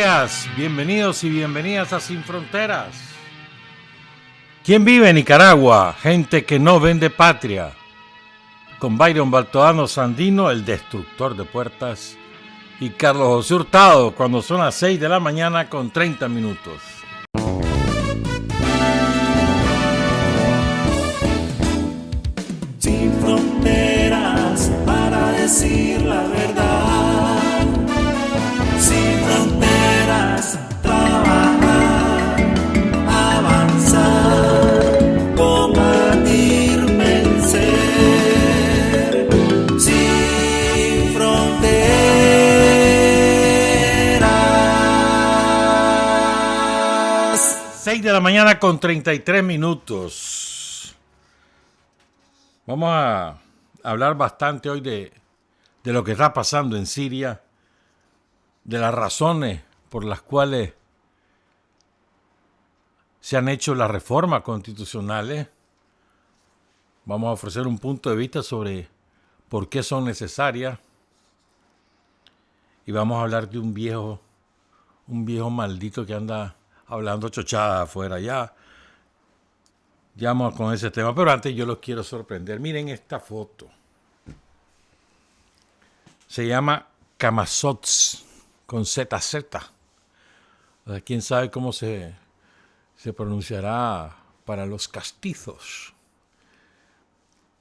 días, bienvenidos y bienvenidas a Sin Fronteras. ¿Quién vive en Nicaragua? Gente que no vende patria. Con Byron Baltodano Sandino, el destructor de puertas, y Carlos José Hurtado, cuando son las 6 de la mañana con 30 minutos. Sin fronteras para decir la verdad, sin fronteras trabajar, avanzar, combatir, vencer, sin fronteras. 6 de la mañana con 33 minutos. Vamos a hablar bastante hoy de lo que está pasando en Siria, de las razones por las cuales se han hecho las reformas constitucionales. Vamos a ofrecer un punto de vista sobre por qué son necesarias. Y vamos a hablar de un viejo maldito que anda hablando chochada afuera ya. Ya vamos con ese tema, pero antes yo los quiero sorprender. Miren esta foto. Se llama Camazotz, con ZZ. O sea, quién sabe cómo se pronunciará para los castizos.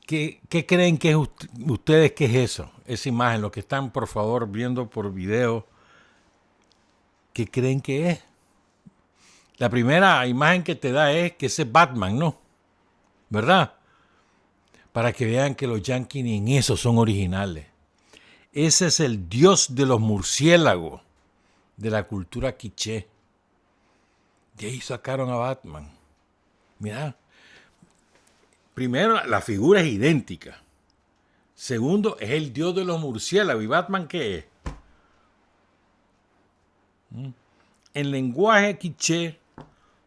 ¿Qué creen que es ustedes que es eso? Esa imagen, lo que están por favor viendo por video. ¿Qué creen que es? La primera imagen que te da es que ese es Batman, ¿no? ¿Verdad? Para que vean que los yanquis ni en eso son originales. Ese es el dios de los murciélagos, de la cultura quiché. De ahí sacaron a Batman. Mira, primero, la figura es idéntica. Segundo, es el dios de los murciélagos. ¿Y Batman qué es? En lenguaje quiché,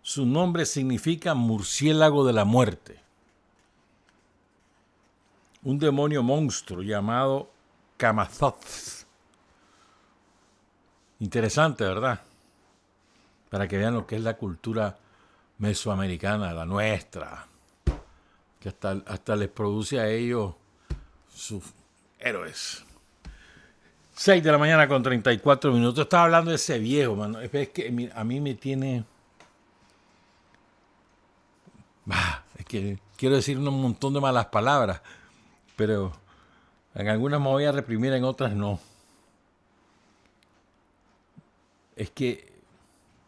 su nombre significa murciélago de la muerte. Un demonio monstruo llamado Camazotz. Interesante, ¿verdad? Para que vean lo que es la cultura mesoamericana, la nuestra, que hasta les produce a ellos sus héroes. 6 de la mañana con 34 minutos. Estaba hablando de ese viejo, mano. Es que a mí me tiene... Es que quiero decir un montón de malas palabras, pero en algunas me voy a reprimir, en otras no. Es que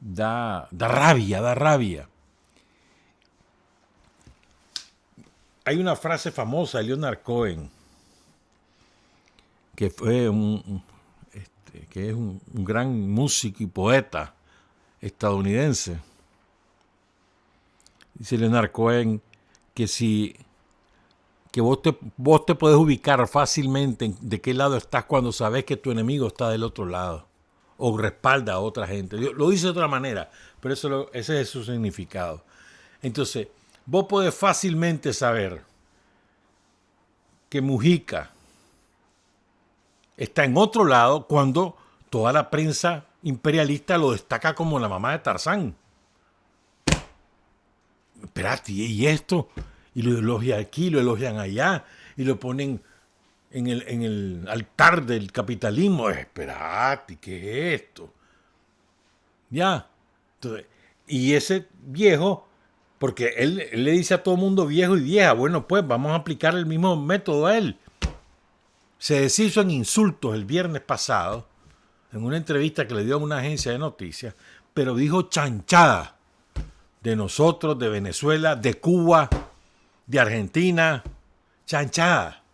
da rabia. Hay una frase famosa de Leonard Cohen, que fue un gran músico y poeta estadounidense. Dice Leonard Cohen que vos te puedes ubicar fácilmente de qué lado estás cuando sabes que tu enemigo está del otro lado o respalda a otra gente. Lo dice de otra manera, pero ese es su significado. Entonces, vos podés fácilmente saber que Mujica está en otro lado cuando toda la prensa imperialista lo destaca como la mamá de Tarzán. Espérate, ¿y esto? Y lo elogian aquí, lo elogian allá, y lo ponen en el altar del capitalismo. Espérate, ¿qué es esto? Ya. Entonces, y ese viejo, porque él le dice a todo el mundo viejo y vieja, bueno, pues vamos a aplicar el mismo método a él. Se deshizo en insultos el viernes pasado, en una entrevista que le dio a una agencia de noticias, pero dijo chanchada de nosotros, de Venezuela, de Cuba, de Argentina, chanchada.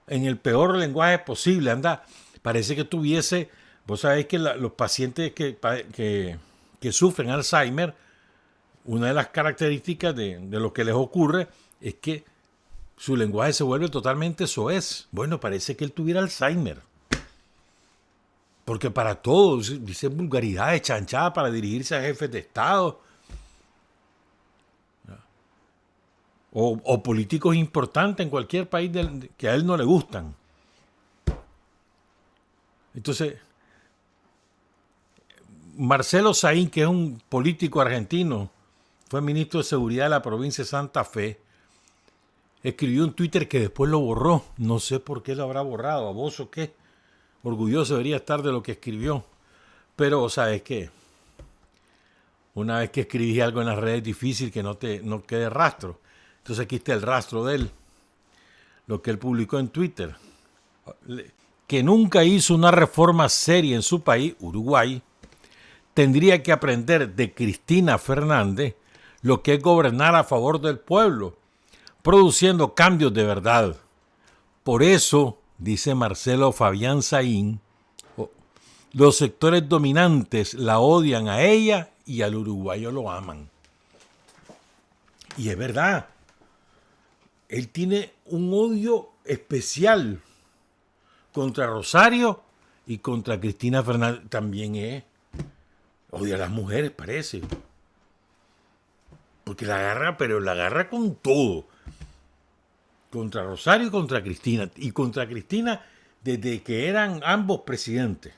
En el peor lenguaje posible. Anda, parece que tuviese, vos sabés que los pacientes que sufren Alzheimer, una de las características de lo que les ocurre es que su lenguaje se vuelve totalmente soez. Bueno, parece que él tuviera Alzheimer. Porque para todos dice vulgaridades, chanchada para dirigirse a jefes de Estado. O políticos importantes en cualquier país que a él no le gustan. Entonces, Marcelo Saín, que es un político argentino, fue ministro de Seguridad de la provincia de Santa Fe, escribió un Twitter que después lo borró. No sé por qué lo habrá borrado. ¿A vos o qué? Orgulloso debería estar de lo que escribió. Pero, ¿sabes qué? Una vez que escribís algo en las redes es difícil que no quede rastro. Entonces aquí está el rastro de él. Lo que él publicó en Twitter. Que nunca hizo una reforma seria en su país, Uruguay, tendría que aprender de Cristina Fernández lo que es gobernar a favor del pueblo, produciendo cambios de verdad. Por eso, dice Marcelo Fabián Saín, los sectores dominantes la odian a ella y al uruguayo lo aman. Y es verdad, él tiene un odio especial contra Rosario y contra Cristina Fernández. También odia a las mujeres, parece. Porque la agarra con todo. Contra Rosario y contra Cristina. Y contra Cristina desde que eran ambos presidentes.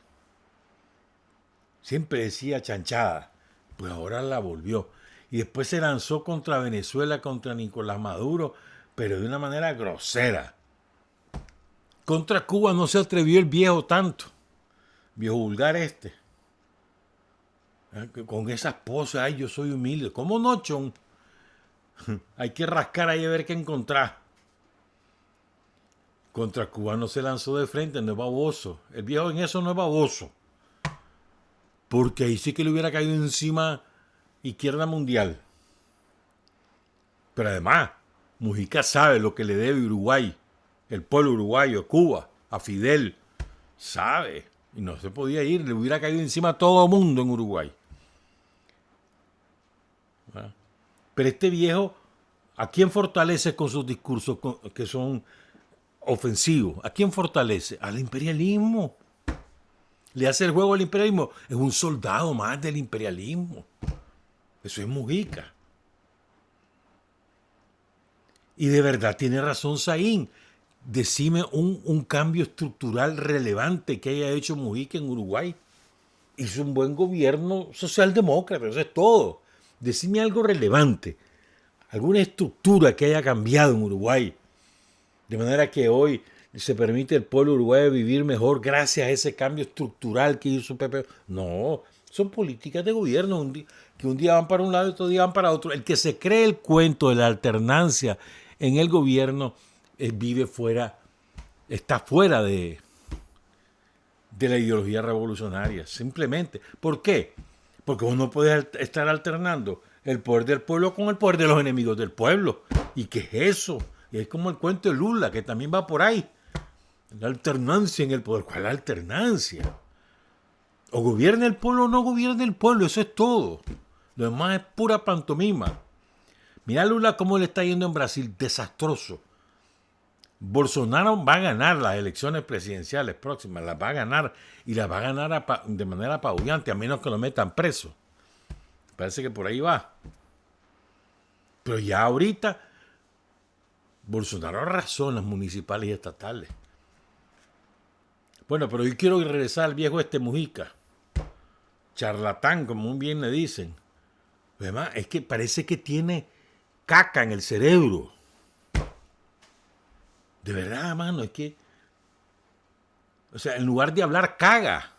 Siempre decía chanchada. Pues ahora la volvió. Y después se lanzó contra Venezuela, contra Nicolás Maduro, pero de una manera grosera. Contra Cuba no se atrevió el viejo tanto. Viejo vulgar este. Con esas poses, ay, yo soy humilde. ¿Cómo no, chon? Hay que rascar ahí a ver qué encontrar. Contra Cuba no se lanzó de frente, no es baboso. El viejo en eso no es baboso. Porque ahí sí que le hubiera caído encima izquierda mundial. Pero además, Mujica sabe lo que le debe Uruguay, el pueblo uruguayo, a Cuba, a Fidel. Sabe. Y no se podía ir, le hubiera caído encima a todo el mundo en Uruguay. Pero este viejo, ¿a quién fortalece con sus discursos que son ofensivos? ¿A quién fortalece? Al imperialismo. Le hace el juego al imperialismo. Es un soldado más del imperialismo. Eso es Mujica. Y de verdad tiene razón Saín. Decime un cambio estructural relevante que haya hecho Mujica en Uruguay. Hizo un buen gobierno socialdemócrata, eso es todo. Decime algo relevante. Alguna estructura que haya cambiado en Uruguay. De manera que hoy se permite al pueblo uruguayo vivir mejor gracias a ese cambio estructural que hizo Pepe. No, son políticas de gobierno que un día van para un lado y otro día van para otro. El que se cree el cuento de la alternancia en el gobierno vive fuera, está fuera de la ideología revolucionaria, simplemente. ¿Por qué? Porque uno puede estar alternando el poder del pueblo con el poder de los enemigos del pueblo. ¿Y qué es eso? Y es como el cuento de Lula, que también va por ahí. La alternancia en el poder. ¿Cuál es la alternancia? O gobierna el pueblo o no gobierna el pueblo, eso es todo. Lo demás es pura pantomima. Mira Lula cómo le está yendo en Brasil, desastroso. Bolsonaro va a ganar las elecciones presidenciales próximas, las va a ganar y las va a ganar de manera apabullante, a menos que lo metan preso. Parece que por ahí va. Pero ya ahorita Bolsonaro arrasó en las municipales y estatales. Bueno, pero yo quiero regresar al viejo Mujica. Charlatán, como muy bien le dicen. Además, es que parece que tiene caca en el cerebro. De verdad, mano, es que... O sea, en lugar de hablar, caga.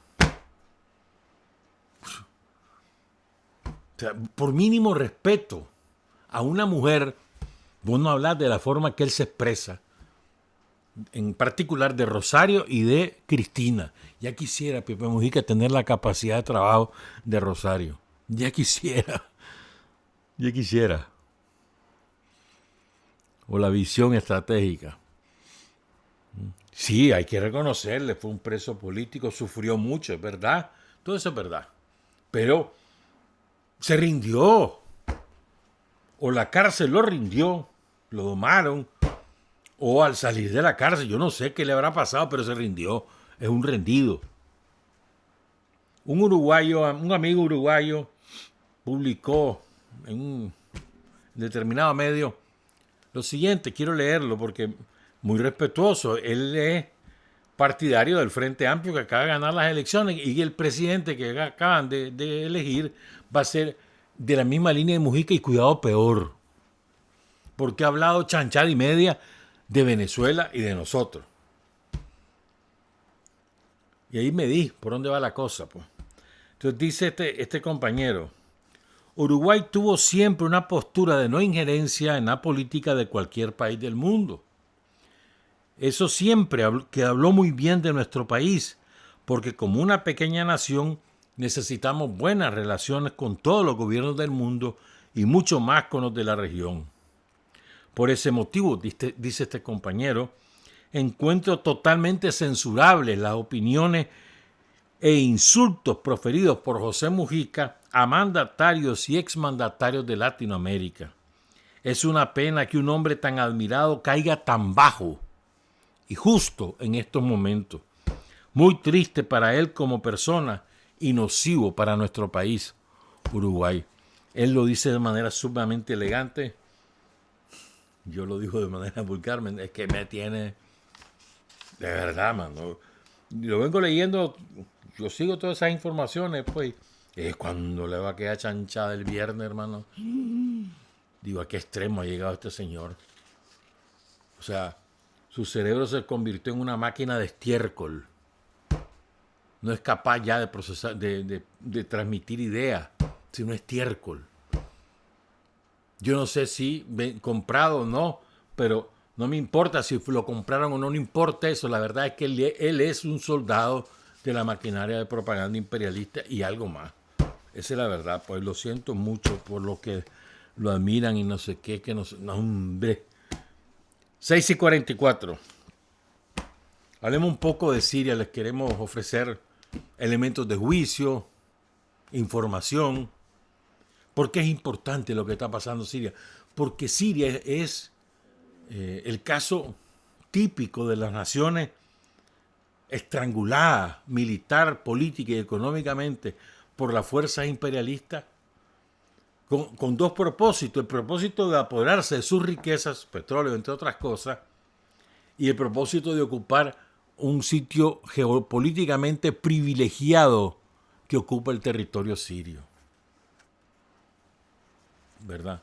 O sea, por mínimo respeto a una mujer, vos no hablas de la forma que él se expresa. En particular de Rosario y de Cristina. Ya quisiera Pepe Mujica tener la capacidad de trabajo de Rosario. Ya quisiera. Ya quisiera. O la visión estratégica. Sí, hay que reconocerle, fue un preso político, sufrió mucho, es verdad. Todo eso es verdad. Pero se rindió. O la cárcel lo rindió, lo domaron. O al salir de la cárcel, yo no sé qué le habrá pasado, pero se rindió. Es un rendido. Un uruguayo, un amigo uruguayo, publicó en un determinado medio lo siguiente. Quiero leerlo porque muy respetuoso. Él es partidario del Frente Amplio que acaba de ganar las elecciones, y el presidente que acaban de elegir va a ser de la misma línea de Mujica y cuidado peor, porque ha hablado chanchada y media de Venezuela y de nosotros. Y ahí me di por dónde va la cosa, pues. Entonces dice este compañero: Uruguay tuvo siempre una postura de no injerencia en la política de cualquier país del mundo. Eso siempre que habló muy bien de nuestro país, porque como una pequeña nación necesitamos buenas relaciones con todos los gobiernos del mundo y mucho más con los de la región. Por ese motivo, dice este compañero, encuentro totalmente censurables las opiniones e insultos proferidos por José Mujica a mandatarios y exmandatarios de Latinoamérica. Es una pena que un hombre tan admirado caiga tan bajo y justo en estos momentos. Muy triste para él como persona y nocivo para nuestro país, Uruguay. Él lo dice de manera sumamente elegante. Yo lo digo de manera vulgar. Es que me tiene... De verdad, mano. Lo vengo leyendo. Yo sigo todas esas informaciones, pues. Es cuando le va a quedar chanchada el viernes, hermano. Digo, ¿a qué extremo ha llegado este señor? O sea, su cerebro se convirtió en una máquina de estiércol. No es capaz ya de procesar, de transmitir ideas, sino estiércol. Yo no sé si comprado o no, pero no me importa si lo compraron o no, no importa eso. La verdad es que él es un soldado de la maquinaria de propaganda imperialista y algo más. Esa es la verdad, pues lo siento mucho por lo que lo admiran y no sé qué, que no sé, no, hombre. 6:44. Hablemos un poco de Siria. Les queremos ofrecer elementos de juicio, información. ¿Por qué es importante lo que está pasando en Siria? Porque Siria es el caso típico de las naciones estranguladas militar, política y económicamente por las fuerzas imperialistas con dos propósitos. El propósito de apoderarse de sus riquezas, petróleo entre otras cosas, y el propósito de ocupar un sitio geopolíticamente privilegiado que ocupa el territorio sirio. ¿Verdad?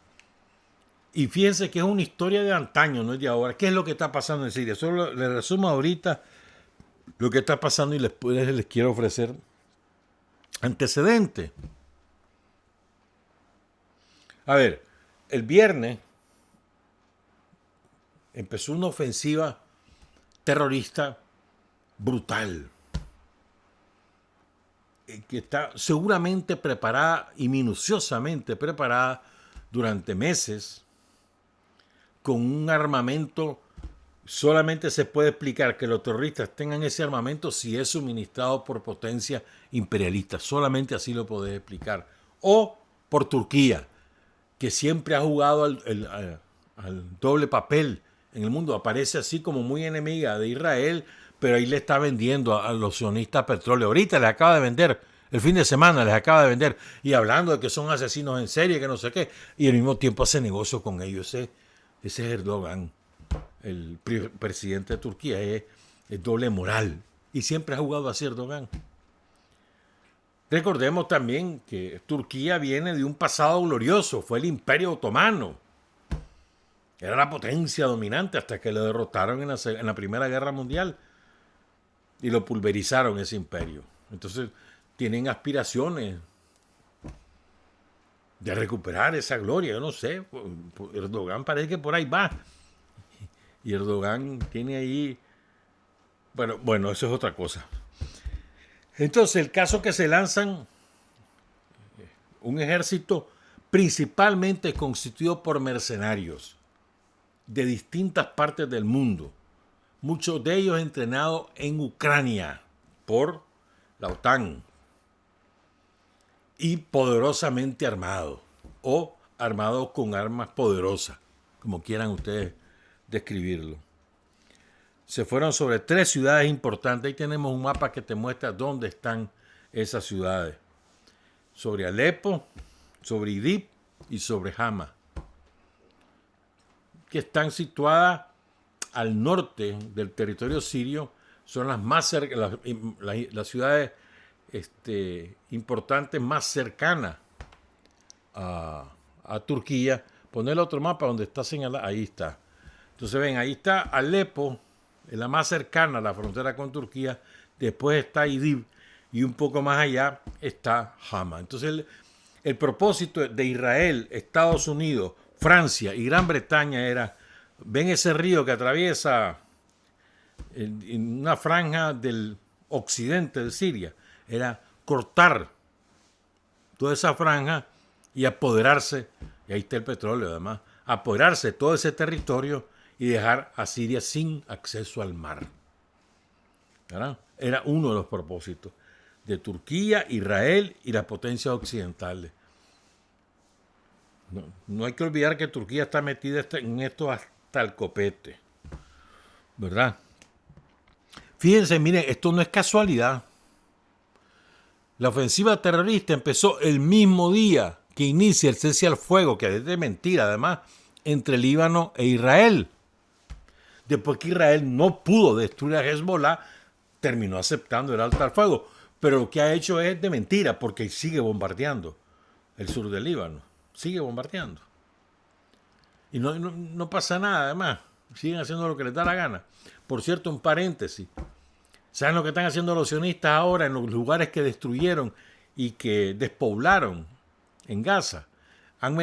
Y fíjense que es una historia de antaño, no es de ahora. ¿Qué es lo que está pasando en Siria? Solo les resumo ahorita lo que está pasando y les quiero ofrecer antecedentes. A ver, el viernes empezó una ofensiva terrorista brutal, que está seguramente preparada y minuciosamente preparada durante meses, con un armamento. Solamente se puede explicar que los terroristas tengan ese armamento si es suministrado por potencia imperialista. Solamente así lo podés explicar. O por Turquía, que siempre ha jugado al doble papel en el mundo. Aparece así como muy enemiga de Israel, pero ahí le está vendiendo a los sionistas petróleo. Ahorita les acaba de vender, el fin de semana les acaba de vender, y hablando de que son asesinos en serie, que no sé qué, y al mismo tiempo hace negocio con ellos. Ese es Erdogan, el presidente de Turquía. Es doble moral, y siempre ha jugado así Erdogan. Recordemos también que Turquía viene de un pasado glorioso. Fue el Imperio Otomano. Era la potencia dominante hasta que lo derrotaron en la Primera Guerra Mundial y lo pulverizaron ese imperio. Entonces tienen aspiraciones de recuperar esa gloria. Yo no sé, Erdogan parece que por ahí va. Y Erdogan tiene ahí... Bueno, eso es otra cosa. Entonces, el caso que se lanzan un ejército principalmente constituido por mercenarios de distintas partes del mundo, muchos de ellos entrenados en Ucrania por la OTAN y poderosamente armados o armados con armas poderosas, como quieran ustedes describirlo. Se fueron sobre 3 ciudades importantes. Ahí tenemos un mapa que te muestra dónde están esas ciudades. Sobre Alepo, sobre Idlib y sobre Hama, que están situadas al norte del territorio sirio, son las más las ciudades importantes más cercanas a Turquía. Poner otro mapa donde está señalado. Ahí está. Entonces ven, ahí está Alepo, es la más cercana a la frontera con Turquía. Después está Idlib y un poco más allá está Hama. Entonces el propósito de Israel, Estados Unidos, Francia y Gran Bretaña era, ven ese río que atraviesa en una franja del occidente de Siria, era cortar toda esa franja y apoderarse, y ahí está el petróleo además, apoderarse de todo ese territorio y dejar a Siria sin acceso al mar. ¿Verdad? Era uno de los propósitos de Turquía, Israel y las potencias occidentales. No hay que olvidar que Turquía está metida en esto hasta el copete, ¿verdad? Fíjense, miren, esto no es casualidad. La ofensiva terrorista empezó el mismo día que inicia el cese al fuego, que es de mentira además, entre Líbano e Israel. Después que Israel no pudo destruir a Hezbollah, terminó aceptando el alto al fuego. Pero lo que ha hecho es de mentira, porque sigue bombardeando el sur del Líbano. Sigue bombardeando. Y no pasa nada, además. Siguen haciendo lo que les da la gana. Por cierto, un paréntesis. ¿Saben lo que están haciendo los sionistas ahora en los lugares que destruyeron y que despoblaron en Gaza? Han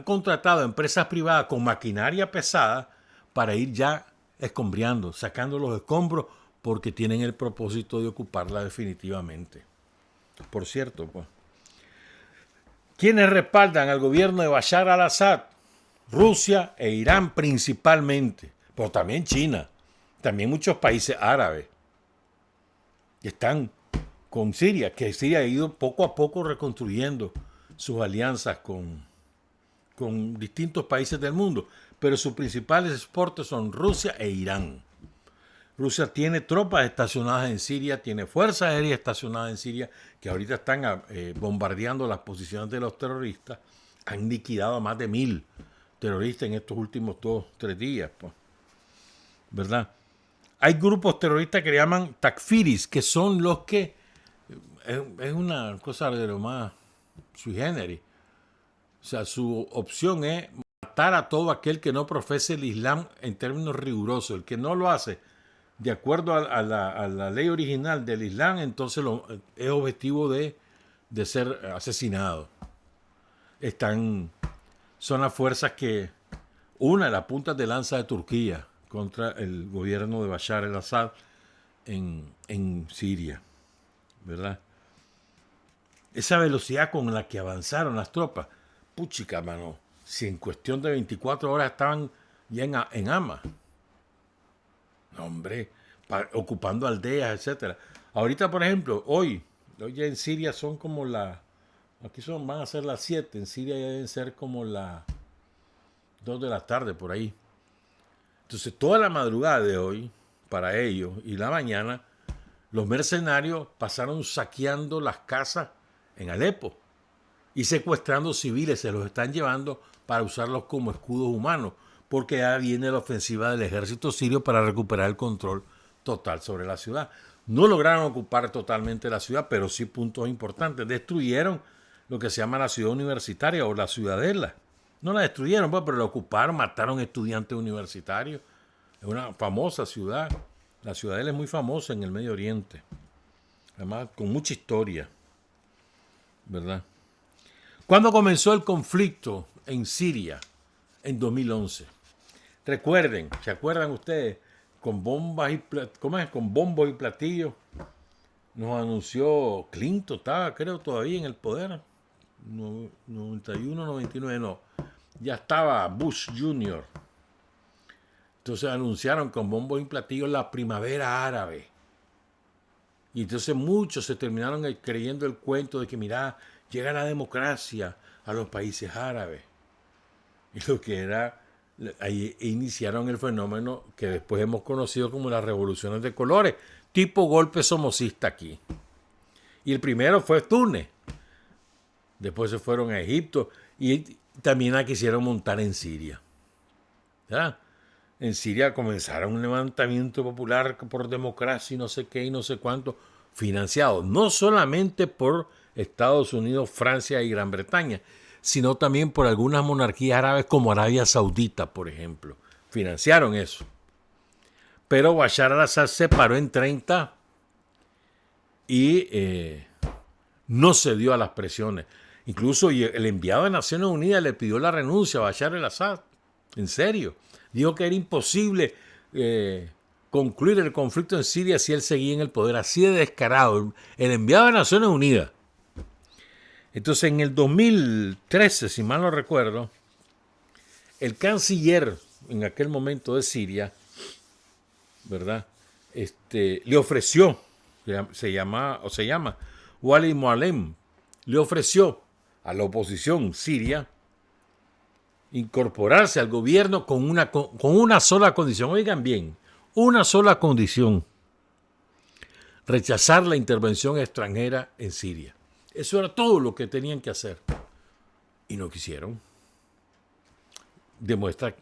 contratado a empresas privadas con maquinaria pesada para ir ya escombreando, sacando los escombros, porque tienen el propósito de ocuparla definitivamente. Por cierto, pues, ¿quiénes respaldan al gobierno de Bashar al-Assad? Rusia e Irán principalmente, pero también China, también muchos países árabes que están con Siria, que Siria ha ido poco a poco reconstruyendo sus alianzas con distintos países del mundo, pero sus principales exportes son Rusia e Irán. Rusia tiene tropas estacionadas en Siria, tiene fuerzas aéreas estacionadas en Siria, que ahorita están bombardeando las posiciones de los terroristas. Han liquidado a más de 1,000 terroristas en estos últimos 2-3 días, pues, ¿verdad? Hay grupos terroristas que le llaman takfiris, que son los que, es una cosa de lo más sui generis. O sea, su opción es matar a todo aquel que no profese el Islam en términos rigurosos. El que no lo hace de acuerdo a la ley original del Islam, entonces es objetivo de ser asesinado. Son las fuerzas que, una de las puntas de lanza de Turquía contra el gobierno de Bashar al-Assad en Siria, ¿verdad? Esa velocidad con la que avanzaron las tropas, puchica, mano, si en cuestión de 24 horas estaban ya en Hama. No, hombre, ocupando aldeas, etcétera. Ahorita, por ejemplo, hoy ya en Siria son como van a ser las 7, en Siria ya deben ser como las 2 de la tarde, por ahí. Entonces, toda la madrugada de hoy, para ellos, y la mañana, los mercenarios pasaron saqueando las casas en Alepo y secuestrando civiles, se los están llevando para usarlos como escudos humanos, porque ya viene la ofensiva del ejército sirio para recuperar el control total sobre la ciudad. No lograron ocupar totalmente la ciudad, pero sí puntos importantes. Destruyeron lo que se llama la ciudad universitaria o la ciudadela. No la destruyeron, pues, pero la ocuparon, mataron estudiantes universitarios. Es una famosa ciudad. La ciudadela es muy famosa en el Medio Oriente. Además, con mucha historia, ¿verdad? ¿Cuándo comenzó el conflicto en Siria? En 2011. Recuerden, ¿se acuerdan ustedes? Con bombas con bombos y platillos nos anunció Clinton, estaba creo todavía en el poder, 91, 99, no, ya estaba Bush Jr. Entonces anunciaron con bombos y platillos la primavera árabe. Y entonces muchos se terminaron creyendo el cuento de que, mira, llega la democracia a los países árabes. Y lo que era, ahí iniciaron el fenómeno que después hemos conocido como las revoluciones de colores, tipo golpe somocista aquí. Y el primero fue Túnez. Después se fueron a Egipto y también la quisieron montar en Siria. ¿Ya? en Siria comenzaron un levantamiento popular por democracia y no sé qué y no sé cuánto, financiado no solamente por Estados Unidos, Francia y Gran Bretaña, sino también por algunas monarquías árabes como Arabia Saudita, por ejemplo. Financiaron eso. Pero Bashar al-Assad se paró en 30 y no cedió a las presiones. Incluso el enviado de Naciones Unidas le pidió la renuncia a Bashar al-Assad. En serio. Dijo que era imposible concluir el conflicto en Siria si él seguía en el poder. Así de descarado. El enviado de Naciones Unidas. Entonces, en el 2013, si mal no recuerdo, el canciller en aquel momento de Siria, ¿verdad? Le ofreció, se llama Wali Mualem, le ofreció a la oposición siria incorporarse al gobierno con una sola condición. Oigan bien, una sola condición: rechazar la intervención extranjera en Siria. Eso era todo lo que tenían que hacer. Y no quisieron. Demuestra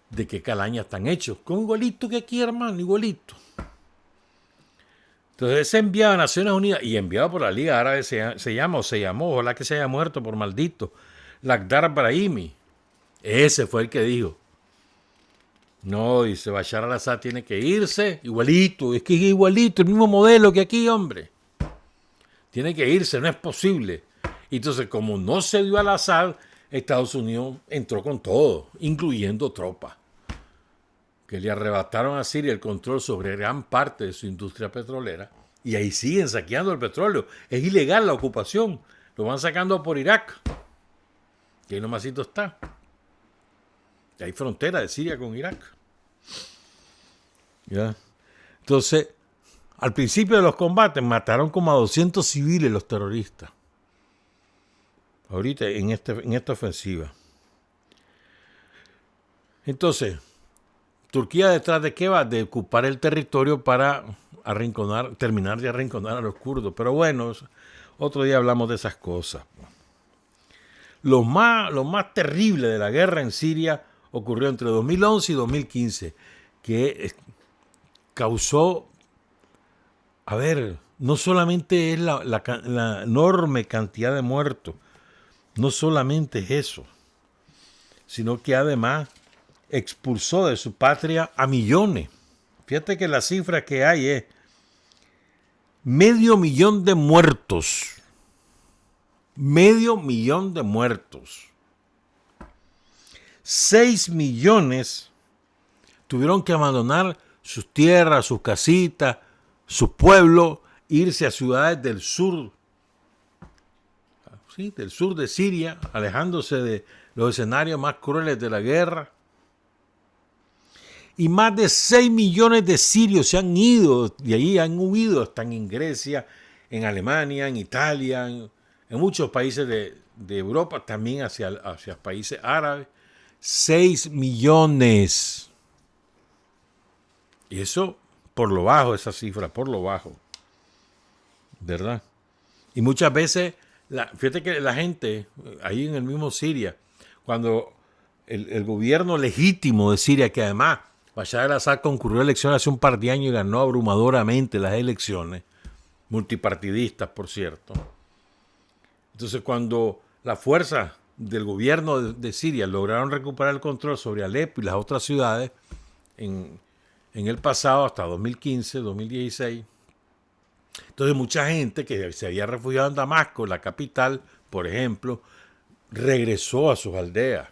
de qué calaña están hechos. Con igualito que aquí, hermano, igualito. Entonces ese enviado a Naciones Unidas y enviado por la Liga Árabe se llamó, ojalá que se haya muerto por maldito, Lakhdar Brahimi. Ese fue el que dijo: no, dice, Bashar al-Assad tiene que irse, igualito, es que es igualito, el mismo modelo que aquí, hombre. Tiene que irse, no es posible. Entonces, como no se dio al-Assad, Estados Unidos entró con todo, incluyendo tropas, que le arrebataron a Siria el control sobre gran parte de su industria petrolera, y ahí siguen saqueando el petróleo. Es ilegal la ocupación, lo van sacando por Irak, que ahí nomasito está. Hay frontera de Siria con Irak. ¿Ya? Entonces, al principio de los combates mataron como a 200 civiles los terroristas. Ahorita en esta ofensiva. Entonces, Turquía detrás de qué va? De ocupar el territorio para terminar de arrinconar a los kurdos. Pero bueno, otro día hablamos de esas cosas. Lo más terrible de la guerra en Siria ocurrió entre 2011 y 2015, que causó, no solamente es la enorme cantidad de muertos, no solamente es eso, sino que además expulsó de su patria a millones. Fíjate que la cifra que hay es 500,000 de muertos. 500,000 de muertos. 6 millones tuvieron que abandonar sus tierras, sus casitas, sus pueblos, irse a ciudades del sur, ¿sí? Del sur de Siria, alejándose de los escenarios más crueles de la guerra. Y más de 6 millones de sirios se han ido, de ahí han huido, están en Grecia, en Alemania, en Italia, en muchos países de Europa, también hacia países árabes. 6 millones. Y eso por lo bajo, esa cifra, por lo bajo. ¿Verdad? Y muchas veces, fíjate que la gente, ahí en el mismo Siria, cuando el gobierno legítimo de Siria, que además Bashar al-Assad concurrió a elecciones hace un par de años y ganó abrumadoramente las elecciones, multipartidistas, por cierto. Entonces, cuando las fuerzas del gobierno de Siria lograron recuperar el control sobre Alepo y las otras ciudades en el pasado, hasta 2015, 2016, entonces mucha gente que se había refugiado en Damasco, la capital, por ejemplo, regresó a sus aldeas.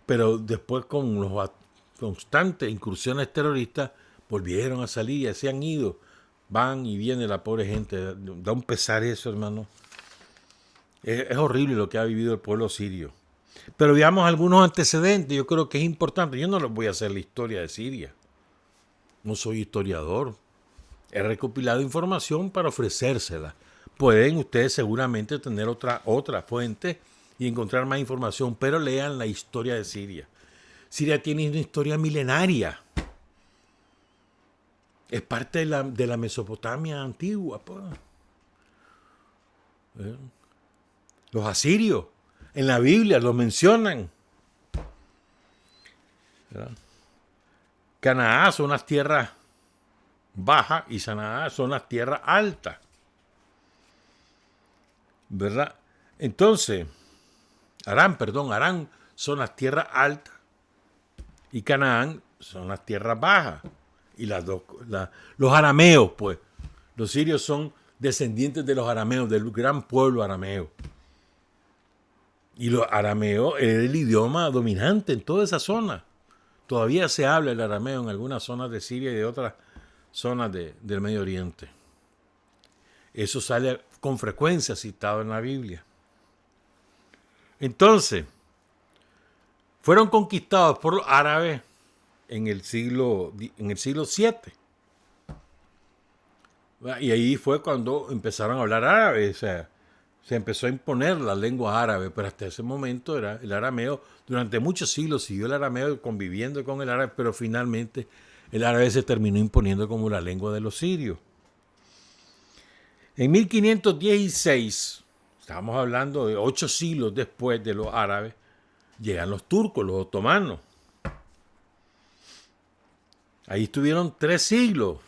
Pero después, con las constantes incursiones terroristas, volvieron a salir y se han ido. Van y viene la pobre gente. Da un pesar eso, hermano. Es horrible lo que ha vivido el pueblo sirio. Pero veamos algunos antecedentes. Yo creo que es importante. Yo no les voy a hacer la historia de Siria. No soy historiador. He recopilado información para ofrecérsela. Pueden ustedes seguramente tener otra fuente y encontrar más información, pero lean la historia de Siria. Siria tiene una historia milenaria. Es parte de la Mesopotamia antigua. Pues. Los asirios, en la Biblia lo mencionan. ¿verdad? Canaá son las tierras bajas y Sanaá son las tierras altas, ¿verdad? Entonces, Arán son las tierras altas y Canaán son las tierras bajas. Y los arameos, pues, los sirios son descendientes de los arameos, del gran pueblo arameo. Y los arameos es el idioma dominante en toda esa zona. Todavía se habla el arameo en algunas zonas de Siria y de otras zonas del Medio Oriente. Eso sale con frecuencia citado en la Biblia. Entonces, fueron conquistados por los árabes en el siglo VII. Y ahí fue cuando empezaron a hablar árabe. O sea, se empezó a imponer la lengua árabe, pero hasta ese momento era el arameo. Durante muchos siglos siguió el arameo conviviendo con el árabe, pero finalmente el árabe se terminó imponiendo como la lengua de los sirios. En 1516, estamos hablando de 8 siglos después de los árabes, llegan los turcos, los otomanos. Ahí estuvieron 3 siglos.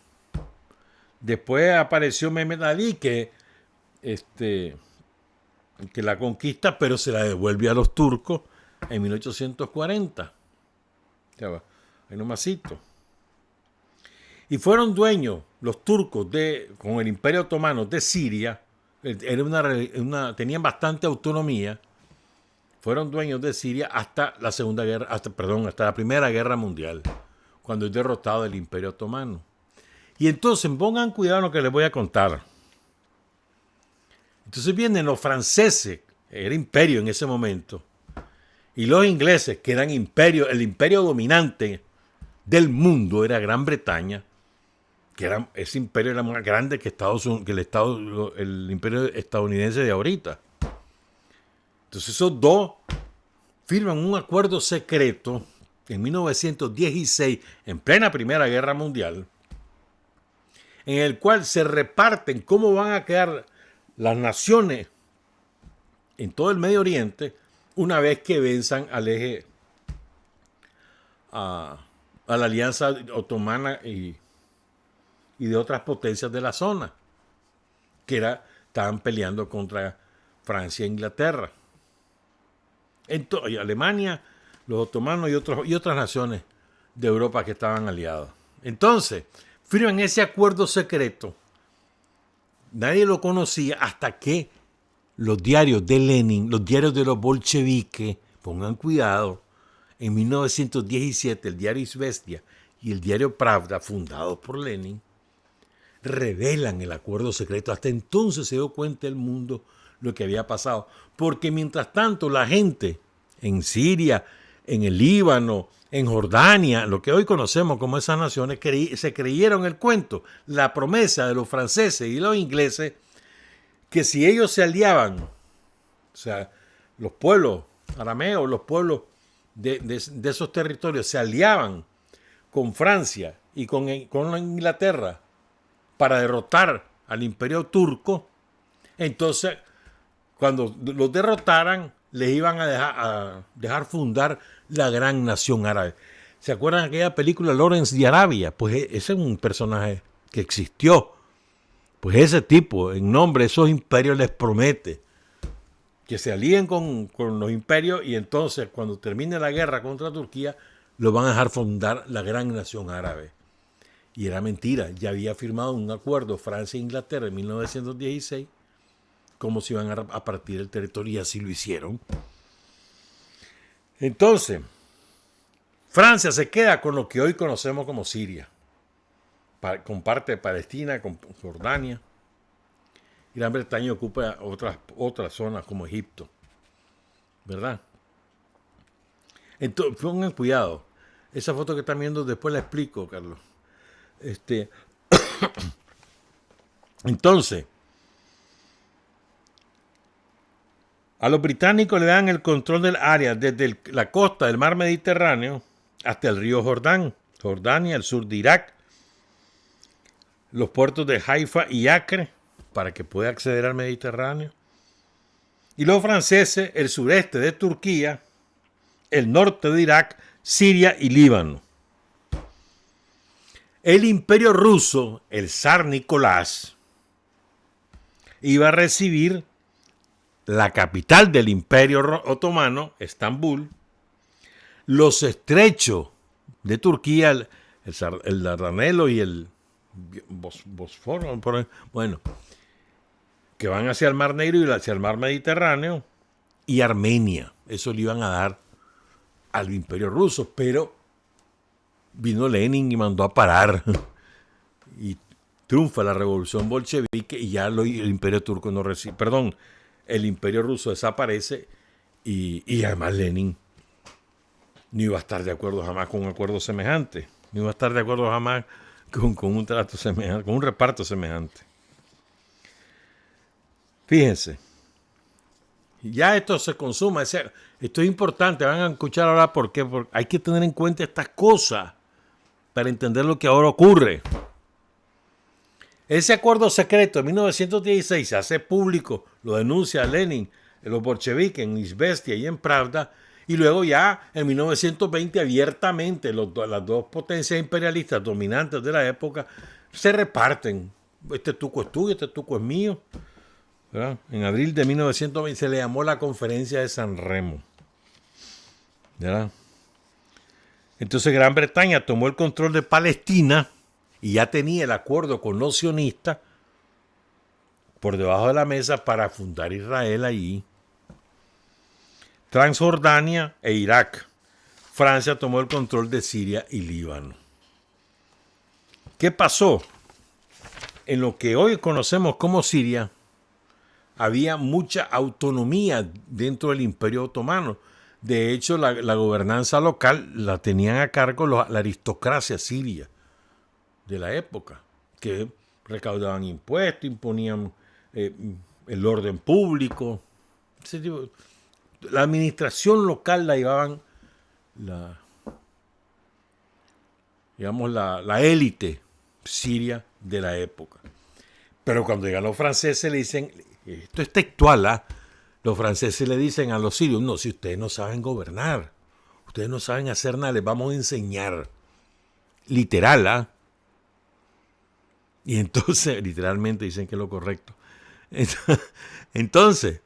Después apareció Mehmed Ali, que la conquista, pero se la devuelve a los turcos en 1840. Ahí nomasito. Y fueron dueños los turcos con el Imperio Otomano de Siria. Tenían bastante autonomía. Fueron dueños de Siria hasta la Primera Guerra Mundial, cuando es derrotado el Imperio Otomano. Y entonces pongan cuidado en lo que les voy a contar. Entonces vienen los franceses, era imperio en ese momento, y los ingleses, que eran imperio, el imperio dominante del mundo era Gran Bretaña, ese imperio era más grande que el imperio estadounidense de ahorita. Entonces esos dos firman un acuerdo secreto en 1916, en plena Primera Guerra Mundial, en el cual se reparten cómo van a quedar las naciones en todo el Medio Oriente una vez que venzan al eje a la alianza otomana y de otras potencias de la zona, que estaban peleando contra Francia e Inglaterra. Y Alemania, los otomanos y otras naciones de Europa que estaban aliados. Entonces, firman ese acuerdo secreto. Nadie lo conocía hasta que los diarios de Lenin, los diarios de los bolcheviques, pongan cuidado, en 1917 el diario Izvestia y el diario Pravda, fundados por Lenin, revelan el acuerdo secreto. Hasta entonces se dio cuenta el mundo lo que había pasado. Porque mientras tanto la gente en Siria, en el Líbano, en Jordania, lo que hoy conocemos como esas naciones, se creyeron el cuento, la promesa de los franceses y los ingleses, que si ellos se aliaban, o sea, los pueblos arameos, los pueblos de esos territorios se aliaban con Francia y con Inglaterra para derrotar al imperio turco, entonces cuando los derrotaran les iban a dejar fundar la gran nación árabe. ¿Se acuerdan de aquella película Lawrence de Arabia? Pues ese es un personaje que existió. Pues ese tipo, en nombre de esos imperios, les promete que se alíen con los imperios y entonces cuando termine la guerra contra Turquía, lo van a dejar fundar la gran nación árabe. Y era mentira, ya había firmado un acuerdo Francia e Inglaterra en 1916, como se iban a partir el territorio, y así lo hicieron. Entonces, Francia se queda con lo que hoy conocemos como Siria, con parte de Palestina, con Jordania. Y Gran Bretaña ocupa otras zonas como Egipto, ¿verdad? Entonces, pongan cuidado. Esa foto que están viendo después la explico, Carlos. Entonces, a los británicos le dan el control del área desde la costa del mar Mediterráneo hasta el río Jordán, Jordania, el sur de Irak, los puertos de Haifa y Acre, para que pueda acceder al Mediterráneo, y los franceses el sureste de Turquía, el norte de Irak Siria y Líbano. El Imperio Ruso, el zar Nicolás, iba a recibir la capital del Imperio Otomano, Estambul, los estrechos de Turquía, el Dardanelo y el Bosforo, bueno, que van hacia el Mar Negro y hacia el Mar Mediterráneo, y Armenia. Eso le iban a dar al Imperio Ruso, pero vino Lenin y mandó a parar. Y triunfa la revolución bolchevique y ya el Imperio turco no recibe, perdón, el Imperio ruso desaparece y además Lenin no iba a estar de acuerdo jamás con un acuerdo semejante, no iba a estar de acuerdo jamás con un trato semejante, con un reparto semejante. Fíjense, ya esto se consuma, esto es importante, van a escuchar ahora por qué, porque hay que tener en cuenta estas cosas para entender lo que ahora ocurre. Ese acuerdo secreto de 1916 se hace público, lo denuncia Lenin, los bolcheviques en Izvestia y en Pravda, y luego ya en 1920 abiertamente las dos potencias imperialistas dominantes de la época se reparten. Este tuco es tuyo, este tuco es mío. ¿Verdad? En abril de 1920 se le llamó la Conferencia de San Remo. ¿Verdad? Entonces Gran Bretaña tomó el control de Palestina y ya tenía el acuerdo con los sionistas por debajo de la mesa para fundar Israel allí. Transjordania e Irak. Francia tomó el control de Siria y Líbano. ¿Qué pasó? En lo que hoy conocemos como Siria, había mucha autonomía dentro del Imperio Otomano. De hecho, la gobernanza local la tenían a cargo la aristocracia siria de la época, que recaudaban impuestos, imponían el orden público. La administración local la llevaban la élite siria de la época. Pero cuando llegan los franceses le dicen, esto es textual, ¿ah? Los franceses le dicen a los sirios, no, si ustedes no saben gobernar, ustedes no saben hacer nada, les vamos a enseñar. Literal, ¿ah? Y entonces, literalmente dicen que es lo correcto. Entonces,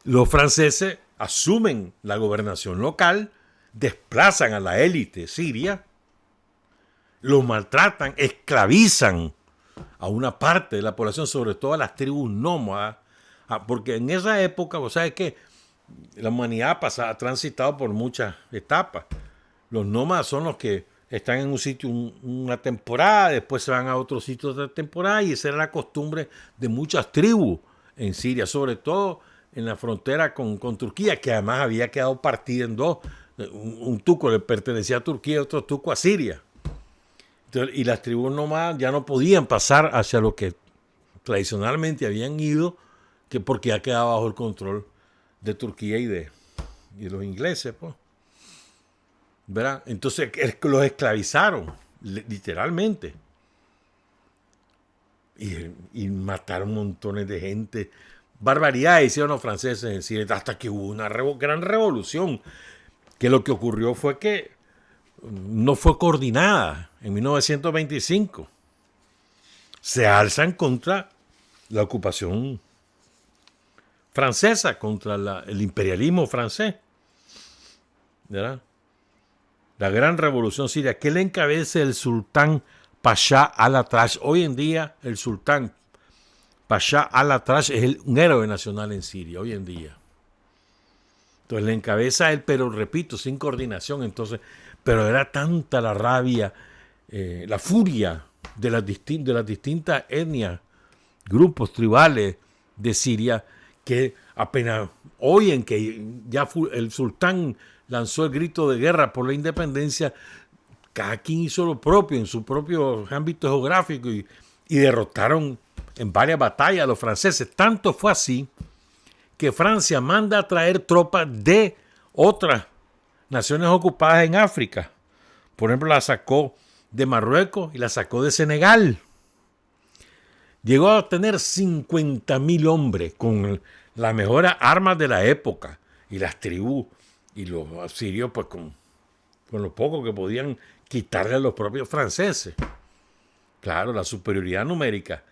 los franceses asumen la gobernación local, desplazan a la élite siria, los maltratan, esclavizan a una parte de la población, sobre todo a las tribus nómadas, porque en esa época, vos sabés que la humanidad ha transitado por muchas etapas. Los nómadas son los que están en un sitio una temporada, después se van a otro sitio otra temporada, y esa era la costumbre de muchas tribus en Siria, sobre todo en la frontera con Turquía, que además había quedado partida en dos. Un tuco le pertenecía a Turquía y otro tuco a Siria. Entonces, y las tribus nómadas ya no podían pasar hacia lo que tradicionalmente habían ido, que porque ya quedaba bajo el control de Turquía y de los ingleses, pues. ¿Verdad? Entonces los esclavizaron, literalmente. Y mataron montones de gente. Barbaridades hicieron los franceses en Siria, hasta que hubo una gran revolución. Que lo que ocurrió fue que no fue coordinada. En 1925 se alzan contra la ocupación francesa, contra el imperialismo francés. ¿Verdad? La gran revolución siria, que le encabeza el sultán Pasha al-Atrash. Hoy en día el sultán Pasha al-Atrash es un héroe nacional en Siria, hoy en día. Entonces le encabeza él, pero repito, sin coordinación. Entonces, pero era tanta la rabia, la furia de las distintas etnias, grupos tribales de Siria, que apenas oyen que ya el sultán lanzó el grito de guerra por la independencia, cada quien hizo lo propio en su propio ámbito geográfico y derrotaron en varias batallas a los franceses. Tanto fue así que Francia manda a traer tropas de otras naciones ocupadas en África. Por ejemplo, la sacó de Marruecos y la sacó de Senegal. Llegó a tener 50.000 hombres con las mejores armas de la época, y las tribus y los sirios pues con con lo poco que podían quitarle a los propios franceses. Claro, la superioridad numérica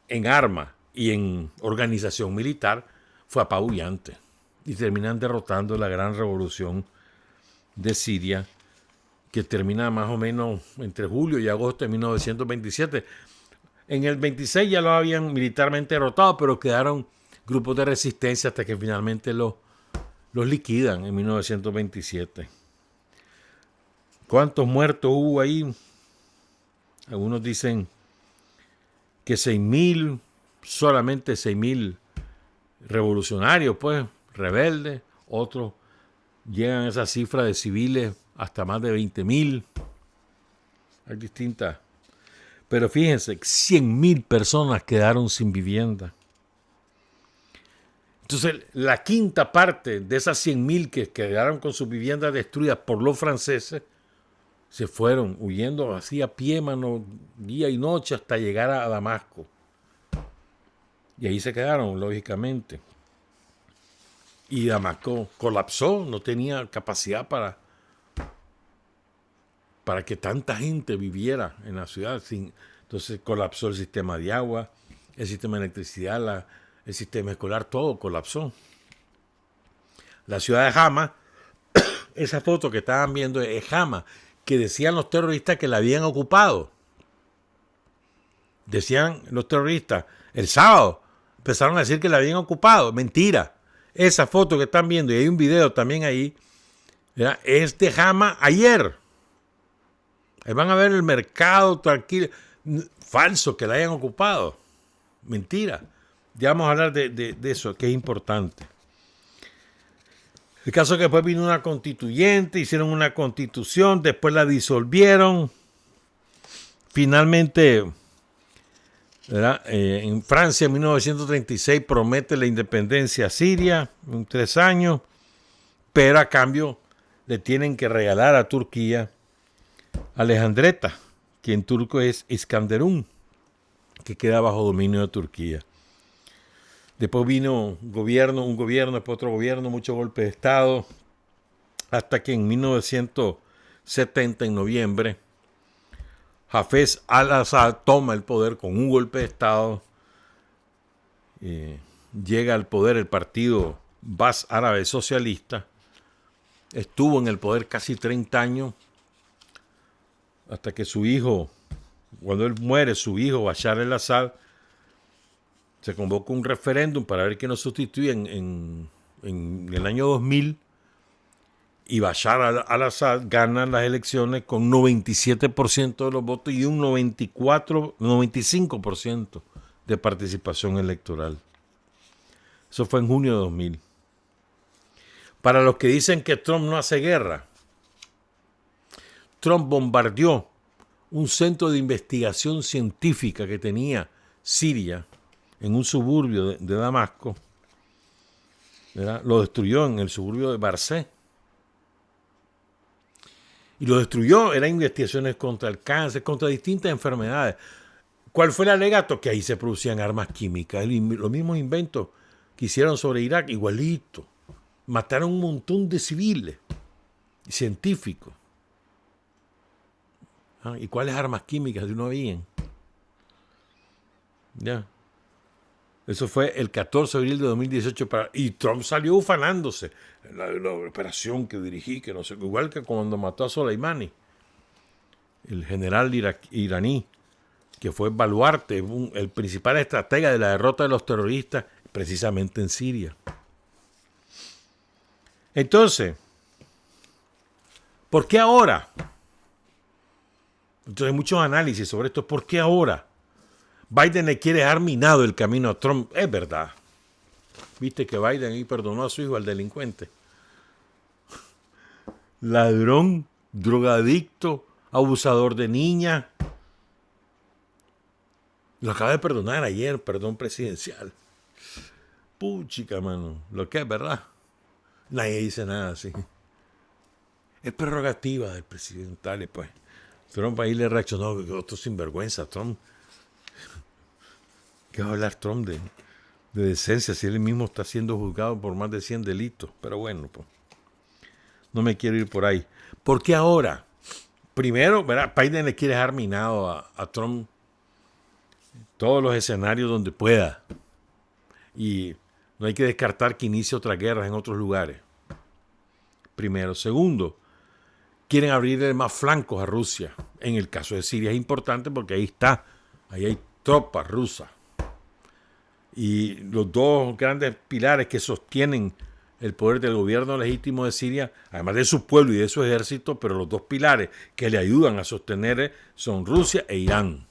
en armas y en organización militar fue apabullante. Y terminan derrotando la gran revolución de Siria, que termina más o menos entre julio y agosto de 1927. En el 26 ya lo habían militarmente derrotado, pero quedaron grupos de resistencia hasta que finalmente los liquidan en 1927. ¿Cuántos muertos hubo ahí? Algunos dicen que 6.000, solamente 6.000 revolucionarios, pues, rebeldes. Otros llegan a esa cifra de civiles hasta más de 20.000. Hay distintas. Pero fíjense, 100.000 personas quedaron sin vivienda. Entonces, la quinta parte de esas 100.000 que quedaron con sus viviendas destruidas por los franceses se fueron huyendo así a pie, mano, día y noche hasta llegar a Damasco. Y ahí se quedaron, lógicamente. Y Damasco colapsó, no tenía capacidad para que tanta gente viviera en la ciudad. Entonces colapsó el sistema de agua, el sistema de electricidad, el sistema escolar, todo colapsó. La ciudad de Hama, esa foto que estaban viendo es Hama, que decían los terroristas que la habían ocupado. Decían los terroristas, el sábado empezaron a decir que la habían ocupado. Mentira. Esa foto que están viendo, y hay un video también ahí, ¿verdad?, es de Hama ayer. Ahí van a ver el mercado tranquilo. Falso que la hayan ocupado. Mentira. Ya vamos a hablar de eso, que es importante. El caso es que después vino una constituyente, hicieron una constitución, después la disolvieron. Finalmente, ¿verdad?, en Francia en 1936 promete la independencia a Siria en 3 años, pero a cambio le tienen que regalar a Turquía Alejandreta, que en turco es Iskanderun, que queda bajo dominio de Turquía. Después vino un gobierno, después otro gobierno, muchos golpes de Estado, hasta que en 1970, en noviembre, Hafez al-Assad toma el poder con un golpe de Estado. Llega al poder el partido Baas Árabe Socialista. Estuvo en el poder casi 30 años, hasta que su hijo, cuando él muere, su hijo Bashar al-Assad, se convoca un referéndum para ver quién lo sustituye en el año 2000, y Bashar al-Assad gana las elecciones con 97% de los votos y un 95% de participación electoral. Eso fue en junio de 2000. Para los que dicen que Trump no hace guerra, Trump bombardeó un centro de investigación científica que tenía Siria en un suburbio de Damasco, ¿verdad? Lo destruyó en el suburbio de Barzeh. Y lo destruyó, eran investigaciones contra el cáncer, contra distintas enfermedades. ¿Cuál fue el alegato? Que ahí se producían armas químicas. Los mismos inventos que hicieron sobre Irak, igualito. Mataron un montón de civiles y científicos. ¿Y cuáles armas químicas no habían? Ya. Eso fue el 14 de abril de 2018. Y Trump salió ufanándose. La operación que dirigí, que no sé, igual que cuando mató a Soleimani, el general iraní, que fue baluarte, el principal estratega de la derrota de los terroristas, precisamente en Siria. Entonces, ¿por qué ahora? Entonces hay muchos análisis sobre esto. ¿Por qué ahora? Biden le quiere dejar minado el camino a Trump. Es verdad. Viste que Biden ahí perdonó a su hijo, al delincuente. Ladrón, drogadicto, abusador de niñas. Lo acaba de perdonar ayer, perdón presidencial. Puchica, mano. Lo que es verdad. Nadie dice nada así. Es prerrogativa del presidente, dale, pues. Trump ahí le reaccionó, otro sinvergüenza, Trump. ¿Qué va a hablar Trump de decencia si él mismo está siendo juzgado por más de 100 delitos? Pero bueno, pues. no me quiero ir por ahí. ¿Por qué ahora? Primero, ¿verdad? Biden le quiere dejar minado a Trump todos los escenarios donde pueda. Y no hay que descartar que inicie otras guerras en otros lugares. Primero. Segundo, quieren abrirle más flancos a Rusia. En el caso de Siria es importante porque ahí hay tropas rusas. Y los dos grandes pilares que sostienen el poder del gobierno legítimo de Siria, además de su pueblo y de su ejército, pero los dos pilares que le ayudan a sostener son Rusia e Irán.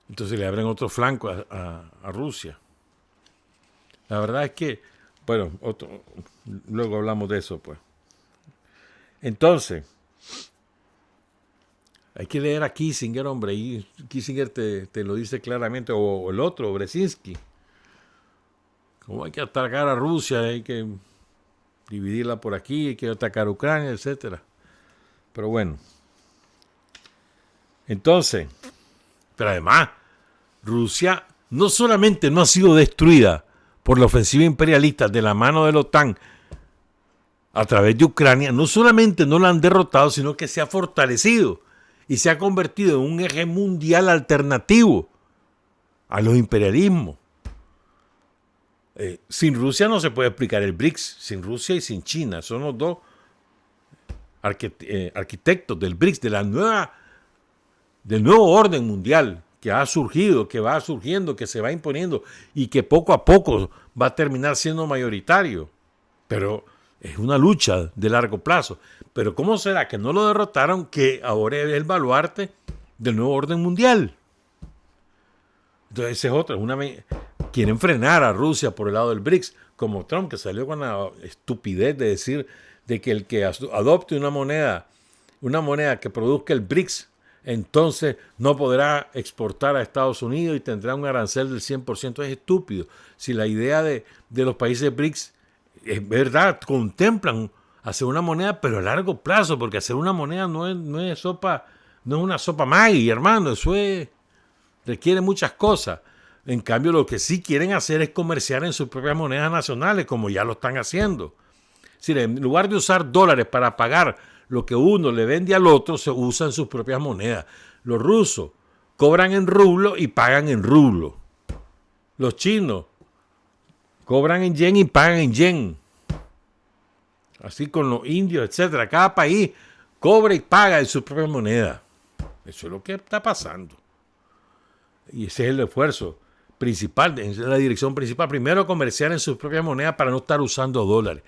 Entonces le abren otro flanco a Rusia. La verdad es que, bueno, luego hablamos de eso, pues. Entonces, hay que leer a Kissinger, hombre, y Kissinger te lo dice claramente, o el otro, Brzezinski. Como hay que atacar a Rusia, hay que dividirla por aquí, hay que atacar a Ucrania, etc. Pero bueno. Entonces, pero además, Rusia no solamente no ha sido destruida por la ofensiva imperialista de la mano de la OTAN a través de Ucrania, no solamente no la han derrotado, sino que se ha fortalecido y se ha convertido en un eje mundial alternativo a los imperialismos. Sin Rusia no se puede explicar el BRICS, sin Rusia y sin China. Son los dos arquitectos del BRICS, del nuevo orden mundial que ha surgido, que va surgiendo, que se va imponiendo y que poco a poco va a terminar siendo mayoritario. Pero es una lucha de largo plazo. Pero ¿cómo será que no lo derrotaron, que ahora es el baluarte del nuevo orden mundial? Entonces esa es otra. Quieren frenar a Rusia por el lado del BRICS, como Trump, que salió con la estupidez de decir de que el que adopte una moneda que produzca el BRICS, entonces no podrá exportar a Estados Unidos y tendrá un arancel del 100%. Es estúpido. Si la idea de los países BRICS es verdad, contemplan hacer una moneda, pero a largo plazo, porque hacer una moneda no es una sopa Maggi, hermano, requiere muchas cosas. En cambio, lo que sí quieren hacer es comerciar en sus propias monedas nacionales, como ya lo están haciendo. Es decir, en lugar de usar dólares para pagar lo que uno le vende al otro, se usan sus propias monedas. Los rusos cobran en rublo y pagan en rublo. Los chinos cobran en yen y pagan en yen. Así con los indios, etcétera. Cada país cobra y paga en su propia moneda. Eso es lo que está pasando. Y ese es el esfuerzo principal, es la dirección principal. Primero, comerciar en sus propias monedas para no estar usando dólares.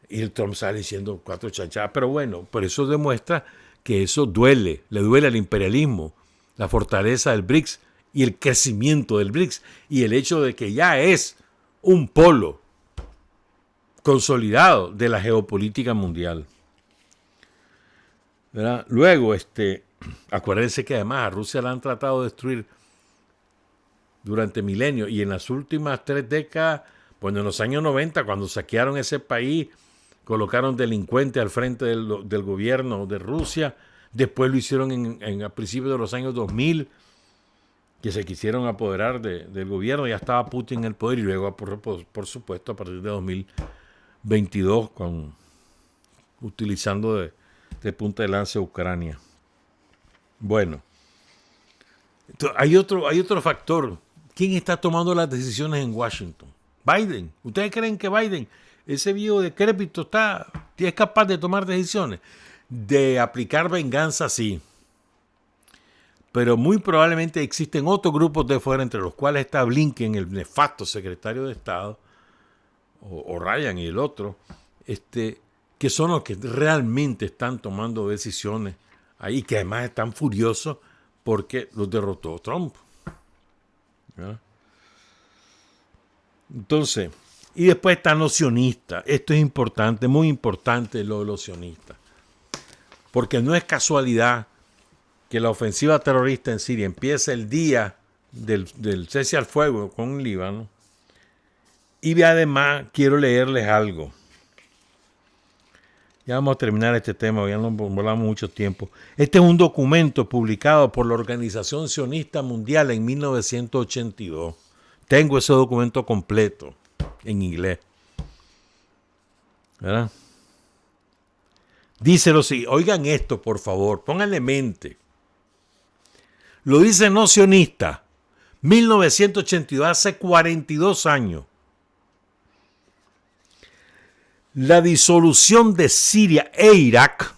Y el Trump sale diciendo 4 chanchadas. Pero bueno, por eso demuestra que eso le duele al imperialismo, la fortaleza del BRICS y el crecimiento del BRICS y el hecho de que ya es un polo consolidado de la geopolítica mundial. ¿Verdad? Luego, acuérdense que además a Rusia la han tratado de destruir durante milenios y en las últimas 3 décadas, bueno, en los años 90, cuando saquearon ese país, colocaron delincuentes al frente del gobierno de Rusia. Después lo hicieron a principios de los años 2000, que se quisieron apoderar del gobierno. Ya estaba Putin en el poder y luego, por supuesto, a partir de 2022, utilizando de punta de lanza Ucrania. Bueno, entonces, hay otro factor. ¿Quién está tomando las decisiones en Washington? Biden. ¿Ustedes creen que Biden, ese viejo decrépito, es capaz de tomar decisiones? De aplicar venganza, sí. Pero muy probablemente existen otros grupos de fuera, entre los cuales está Blinken, el nefasto secretario de Estado, o Ryan y el otro, que son los que realmente están tomando decisiones ahí, que además están furiosos porque los derrotó Trump. ¿Ya? Entonces, y después están los sionistas. Esto es importante, muy importante lo de los sionistas. Porque no es casualidad que la ofensiva terrorista en Siria empiece el día del cese al fuego con Líbano. Y además quiero leerles algo. Ya vamos a terminar este tema, ya no volamos mucho tiempo. Este es un documento publicado por la Organización Sionista Mundial en 1982. Tengo ese documento completo en inglés. ¿verdad? Díselo sí. Oigan esto, por favor. Pónganle mente. Lo dice No Sionista. 1982, hace 42 años. La disolución de Siria e Irak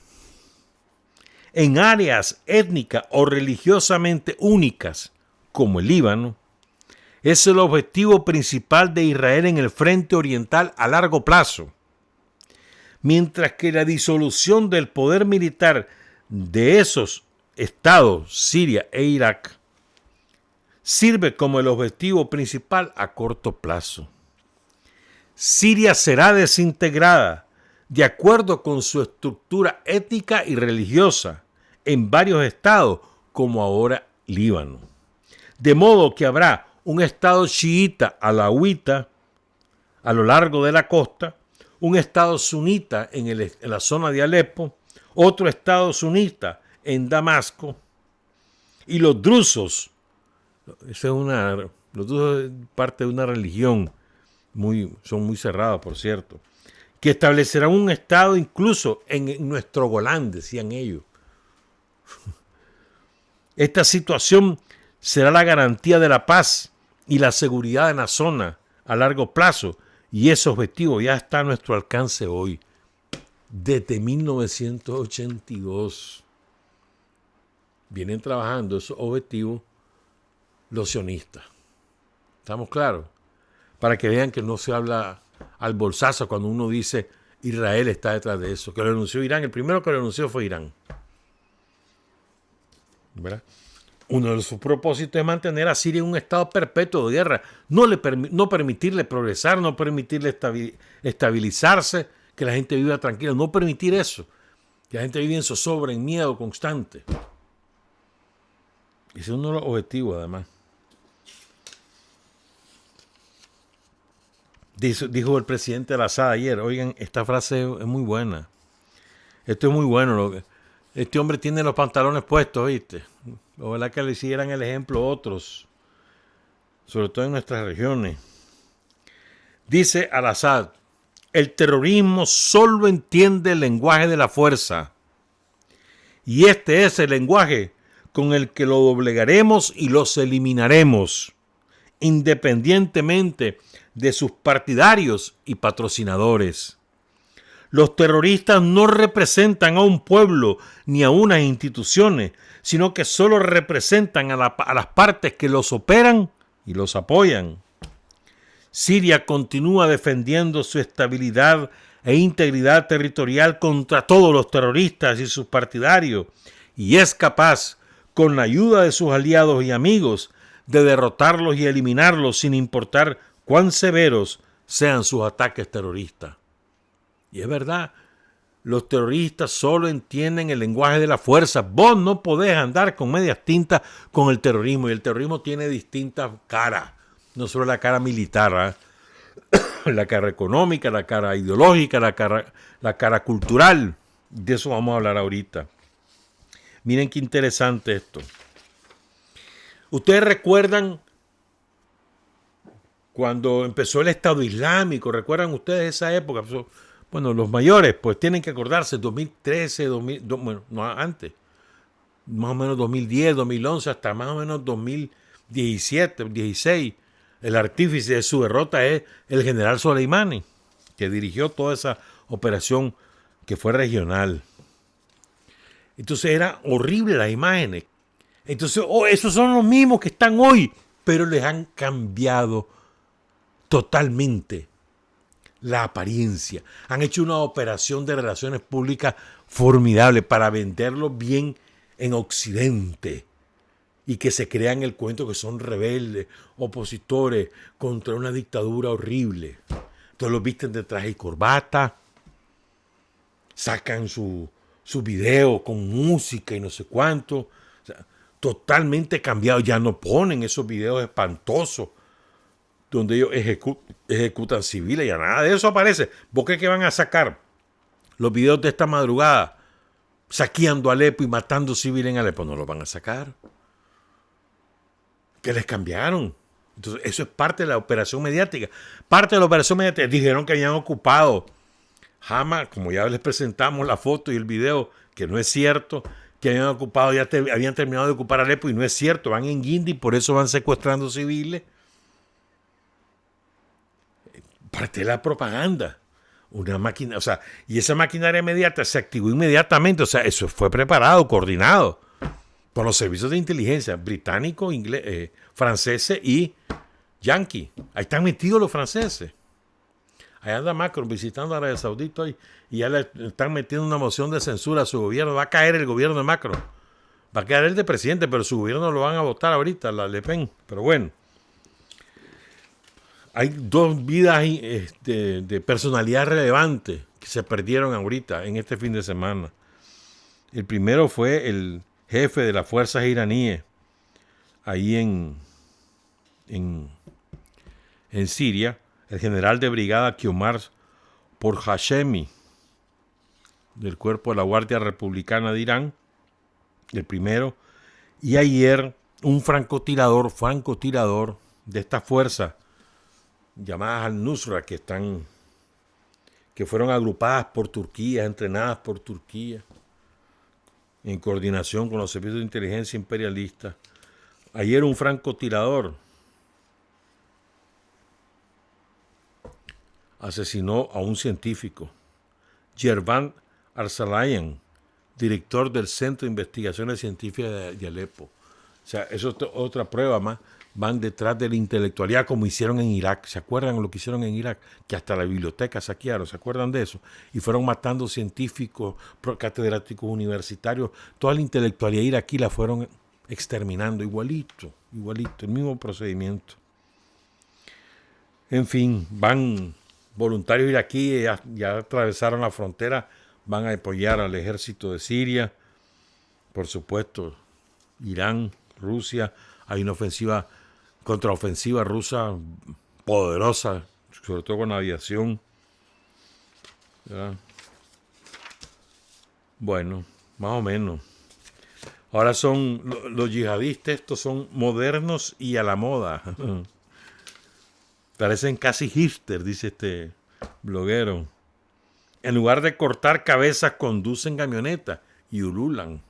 en áreas étnicas o religiosamente únicas, como el Líbano, es el objetivo principal de Israel en el frente oriental a largo plazo, mientras que la disolución del poder militar de esos estados, Siria e Irak, sirve como el objetivo principal a corto plazo. Siria será desintegrada de acuerdo con su estructura étnica y religiosa en varios estados, como ahora Líbano. De modo que habrá un estado chiita alauita a lo largo de la costa, un estado sunita en la zona de Alepo, otro estado sunita en Damasco, y los drusos, los drusos es parte de una religión, son muy cerrados, por cierto, que establecerán un estado incluso en nuestro Golán, decían ellos. Esta situación será la garantía de la paz y la seguridad en la zona a largo plazo, y ese objetivo ya está a nuestro alcance hoy, desde 1982. Vienen trabajando esos objetivos los sionistas. ¿Estamos claros? Para que vean que no se habla al bolsazo cuando uno dice Israel está detrás de eso. Que lo anunció Irán. El primero que lo anunció fue Irán. ¿Verdad? Uno de sus propósitos es mantener a Siria en un estado perpetuo de guerra. No permitirle progresar, no permitirle estabilizarse, que la gente viva tranquila. No permitir eso. Que la gente vive en zozobra, en miedo constante. Ese es uno de los objetivos, además. Dijo el presidente Al-Assad ayer, oigan, esta frase es muy buena. Esto es muy bueno. Este hombre tiene los pantalones puestos, ¿viste? Ojalá que le hicieran el ejemplo a otros, sobre todo en nuestras regiones. Dice Al-Assad, el terrorismo solo entiende el lenguaje de la fuerza. Y este es el lenguaje con el que lo doblegaremos y los eliminaremos, independientemente de sus partidarios y patrocinadores. Los terroristas no representan a un pueblo ni a unas instituciones, sino que solo representan a las partes que los operan y los apoyan. Siria continúa defendiendo su estabilidad e integridad territorial contra todos los terroristas y sus partidarios, y es capaz, con la ayuda de sus aliados y amigos, de derrotarlos y eliminarlos sin importar cuán severos sean sus ataques terroristas. Y es verdad, los terroristas solo entienden el lenguaje de la fuerza. Vos no podés andar con medias tintas con el terrorismo, y el terrorismo tiene distintas caras, no solo la cara militar, la cara económica, la cara ideológica, la cara cultural. De eso vamos a hablar ahorita. Miren qué interesante esto. Ustedes recuerdan cuando empezó el Estado Islámico, ¿recuerdan ustedes esa época? Bueno, los mayores pues tienen que acordarse, 2013, bueno, no antes, más o menos 2010, 2011, hasta más o menos 2017, 16. El artífice de su derrota es el general Soleimani, que dirigió toda esa operación que fue regional. Entonces era horrible las imágenes. Entonces, esos son los mismos que están hoy, pero les han cambiado totalmente la apariencia. Han hecho una operación de relaciones públicas formidable para venderlo bien en Occidente y que se crean el cuento que son rebeldes, opositores contra una dictadura horrible. Entonces los visten de traje y corbata, sacan su video con música y no sé cuánto. O sea, totalmente cambiado. Ya no ponen esos videos espantosos donde ellos ejecutan civiles, ya nada de eso aparece. ¿Vos crees que van a sacar los videos de esta madrugada saqueando Alepo y matando civiles en Alepo? No los van a sacar. Que les cambiaron. Entonces, eso es parte de la operación mediática. Parte de la operación mediática. Dijeron que habían ocupado Hama, como ya les presentamos la foto y el video, que no es cierto, que habían ocupado, habían terminado de ocupar Alepo, y no es cierto, van en guinda y por eso van secuestrando civiles. Parte de la propaganda. Una máquina, o sea, y esa maquinaria inmediata se activó inmediatamente, o sea, eso fue preparado, coordinado por los servicios de inteligencia británicos, franceses y yanquis. Ahí están metidos los franceses. Ahí anda Macron visitando a Arabia Saudita hoy y ya le están metiendo una moción de censura a su gobierno. Va a caer el gobierno de Macron. Va a caer el de presidente, pero su gobierno lo van a votar ahorita, la Le Pen. Pero bueno. Hay dos vidas de personalidad relevante que se perdieron ahorita en este fin de semana. El primero fue el jefe de las fuerzas iraníes ahí en Siria, el general de brigada Kiomar Porhashemi, del cuerpo de la Guardia Republicana de Irán, el primero. Y ayer un francotirador de esta fuerza llamadas al-Nusra, que fueron agrupadas por Turquía, entrenadas por Turquía, en coordinación con los servicios de inteligencia imperialista. Ayer un francotirador asesinó a un científico, Yervan Arsalayan, director del Centro de Investigaciones Científicas de Alepo. O sea, eso es otra prueba más. Van detrás de la intelectualidad como hicieron en Irak. ¿Se acuerdan lo que hicieron en Irak? Que hasta la biblioteca saquearon. ¿Se acuerdan de eso? Y fueron matando científicos, catedráticos universitarios. Toda la intelectualidad iraquí la fueron exterminando. Igualito, el mismo procedimiento. En fin, van voluntarios iraquíes, ya atravesaron la frontera, van a apoyar al ejército de Siria. Por supuesto, Irán, Rusia. Hay una contraofensiva rusa poderosa, sobre todo con la aviación. ¿Verdad? Bueno, más o menos. Ahora son los yihadistas, estos son modernos y a la moda. Parecen casi hipster, dice este bloguero. En lugar de cortar cabezas, conducen camionetas y ululan.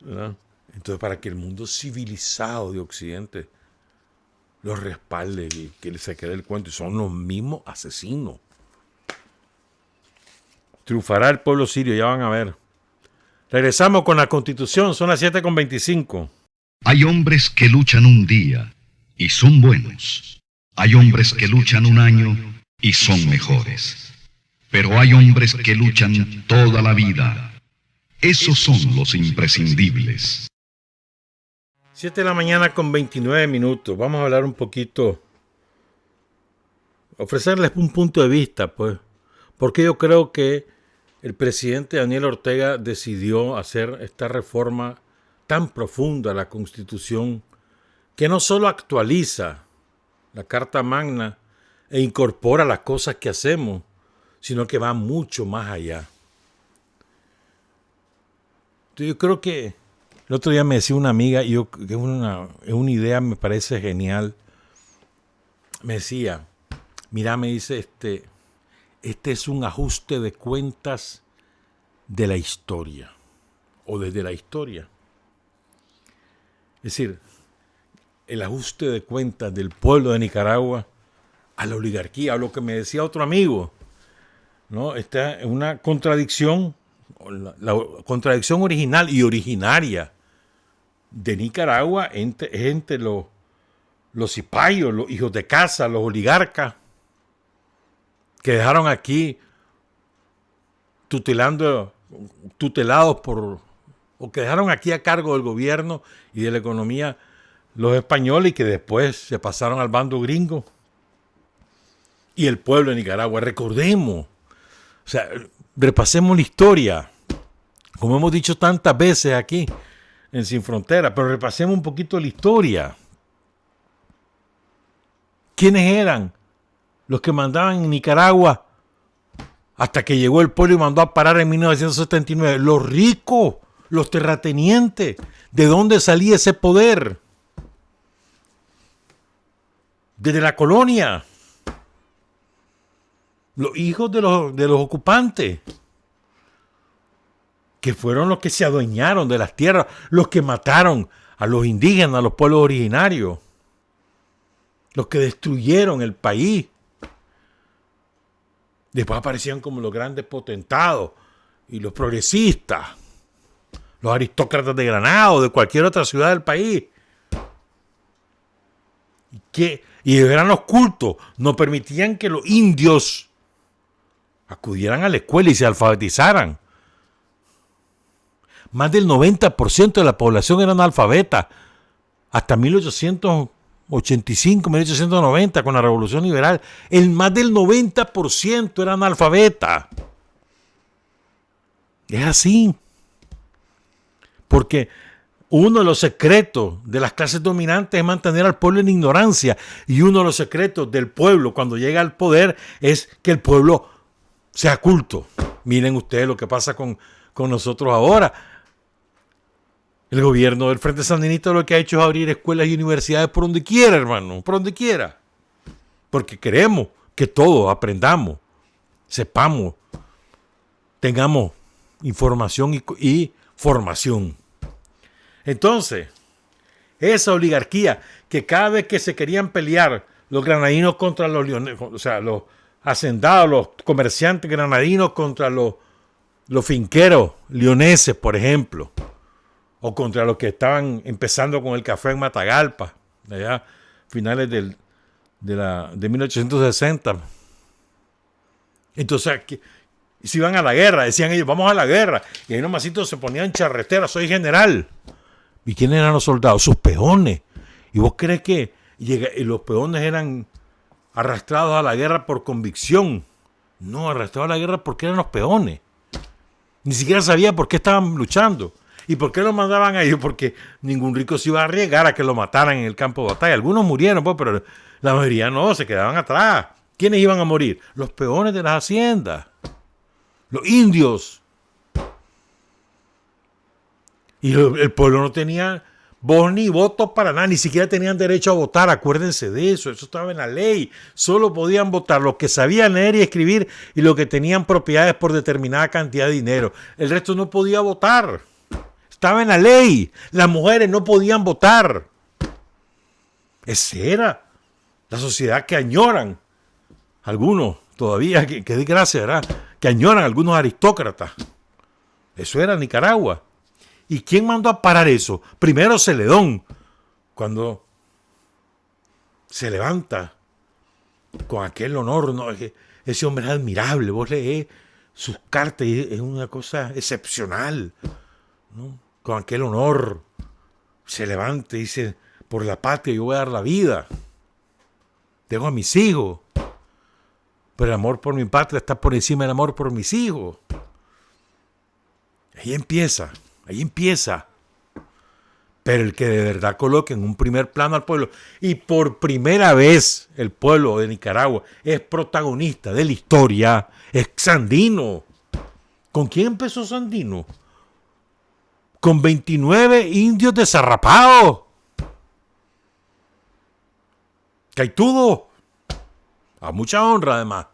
¿Verdad? Entonces, para que el mundo civilizado de Occidente los respalde y que se quede el cuento, y son los mismos asesinos. Triunfará el pueblo sirio, ya van a ver. Regresamos con la Constitución, son las 7:25. Hay hombres que luchan un día y son buenos. Hay hombres que luchan un año y son mejores. Pero hay hombres que luchan toda la vida. Esos son los imprescindibles. 7 de la mañana con 29 minutos. Vamos a hablar un poquito, ofrecerles un punto de vista, pues, porque yo creo que el presidente Daniel Ortega decidió hacer esta reforma tan profunda a la Constitución que no solo actualiza la Carta Magna e incorpora las cosas que hacemos, sino que va mucho más allá. Entonces yo creo que el otro día me decía una amiga, y que es una idea, me parece genial. Me decía, mira, me dice, este es un ajuste de cuentas de la historia, o desde la historia. Es decir, el ajuste de cuentas del pueblo de Nicaragua a la oligarquía, a lo que me decía otro amigo, ¿no? Esta es una contradicción, la contradicción original y originaria de Nicaragua entre los cipayos, los hijos de casa, los oligarcas, que dejaron aquí tutelados o que dejaron aquí a cargo del gobierno y de la economía los españoles, y que después se pasaron al bando gringo. Y el pueblo de Nicaragua, recordemos, o sea, repasemos la historia, como hemos dicho tantas veces aquí en Sin Frontera, pero repasemos un poquito la historia. ¿Quiénes eran los que mandaban en Nicaragua hasta que llegó el pueblo y mandó a parar en 1979? Los ricos, los terratenientes. ¿De dónde salía ese poder? Desde la colonia. los hijos de los ocupantes, que fueron los que se adueñaron de las tierras, los que mataron a los indígenas, a los pueblos originarios, los que destruyeron el país. Después aparecían como los grandes potentados y los progresistas, los aristócratas de Granada o de cualquier otra ciudad del país. Y eran los cultos, no permitían que los indios acudieran a la escuela y se alfabetizaran. Más del 90% de la población era analfabeta. Hasta 1885, 1890, con la Revolución Liberal, más del 90% era analfabeta. Es así. Porque uno de los secretos de las clases dominantes es mantener al pueblo en ignorancia. Y uno de los secretos del pueblo cuando llega al poder es que el pueblo sea culto. Miren ustedes lo que pasa con nosotros ahora. El gobierno del Frente Sandinista lo que ha hecho es abrir escuelas y universidades por donde quiera, hermano, por donde quiera. Porque queremos que todos aprendamos, sepamos, tengamos información y formación. Entonces, esa oligarquía que cada vez que se querían pelear los granadinos contra los leoneses, o sea, los hacendados, los comerciantes granadinos contra los finqueros leoneses, por ejemplo, o contra los que estaban empezando con el café en Matagalpa, allá finales de 1860. Entonces, se iban a la guerra, decían ellos, vamos a la guerra, y ahí nomásito se ponían charreteras, soy general. ¿Y quiénes eran los soldados? Sus peones. ¿Y vos crees que los peones eran arrastrados a la guerra por convicción? No, arrastrados a la guerra porque eran los peones. Ni siquiera sabía por qué estaban luchando. ¿Y por qué los mandaban a ellos? Porque ningún rico se iba a arriesgar a que lo mataran en el campo de batalla. Algunos murieron, pues, pero la mayoría no, se quedaban atrás. ¿Quiénes iban a morir? Los peones de las haciendas. Los indios. Y el pueblo no tenía voz ni voto para nada, ni siquiera tenían derecho a votar, acuérdense de eso estaba en la ley. Solo podían votar los que sabían leer y escribir y los que tenían propiedades por determinada cantidad de dinero. El resto no podía votar. Estaba en la ley. Las mujeres no podían votar. Esa era la sociedad que añoran algunos todavía, que desgracia, ¿verdad? Que añoran algunos aristócratas. Eso era Nicaragua. ¿Y quién mandó a parar eso? Primero Celedón, cuando se levanta con aquel honor, ¿no? Ese hombre es admirable. Vos lees sus cartas y es una cosa excepcional, ¿no? Con aquel honor se levanta y dice, por la patria yo voy a dar la vida. Tengo a mis hijos, pero el amor por mi patria está por encima del amor por mis hijos. Ahí empieza. Pero el que de verdad coloque en un primer plano al pueblo, y por primera vez el pueblo de Nicaragua es protagonista de la historia, es Sandino. ¿Con quién empezó Sandino? Con 29 indios desarrapados. Caitudo. A mucha honra, además.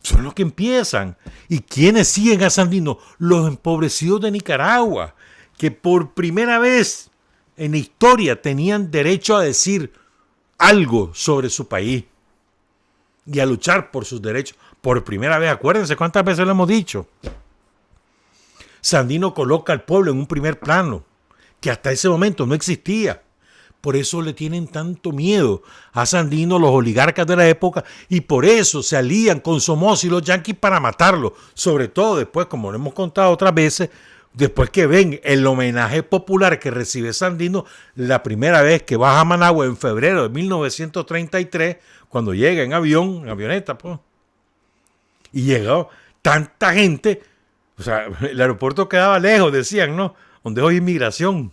Son los que empiezan. ¿Y quiénes siguen a Sandino? Los empobrecidos de Nicaragua, que por primera vez en la historia tenían derecho a decir algo sobre su país y a luchar por sus derechos. Por primera vez, acuérdense cuántas veces lo hemos dicho. Sandino coloca al pueblo en un primer plano, que hasta ese momento no existía. Por eso le tienen tanto miedo a Sandino los oligarcas de la época y por eso se alían con Somoza y los yanquis para matarlo. Sobre todo después, como lo hemos contado otras veces, después que ven el homenaje popular que recibe Sandino la primera vez que baja a Managua en febrero de 1933, cuando llega en avión, en avioneta, pues. Y llegó tanta gente, o sea, el aeropuerto quedaba lejos, decían, ¿no? Donde hoy inmigración.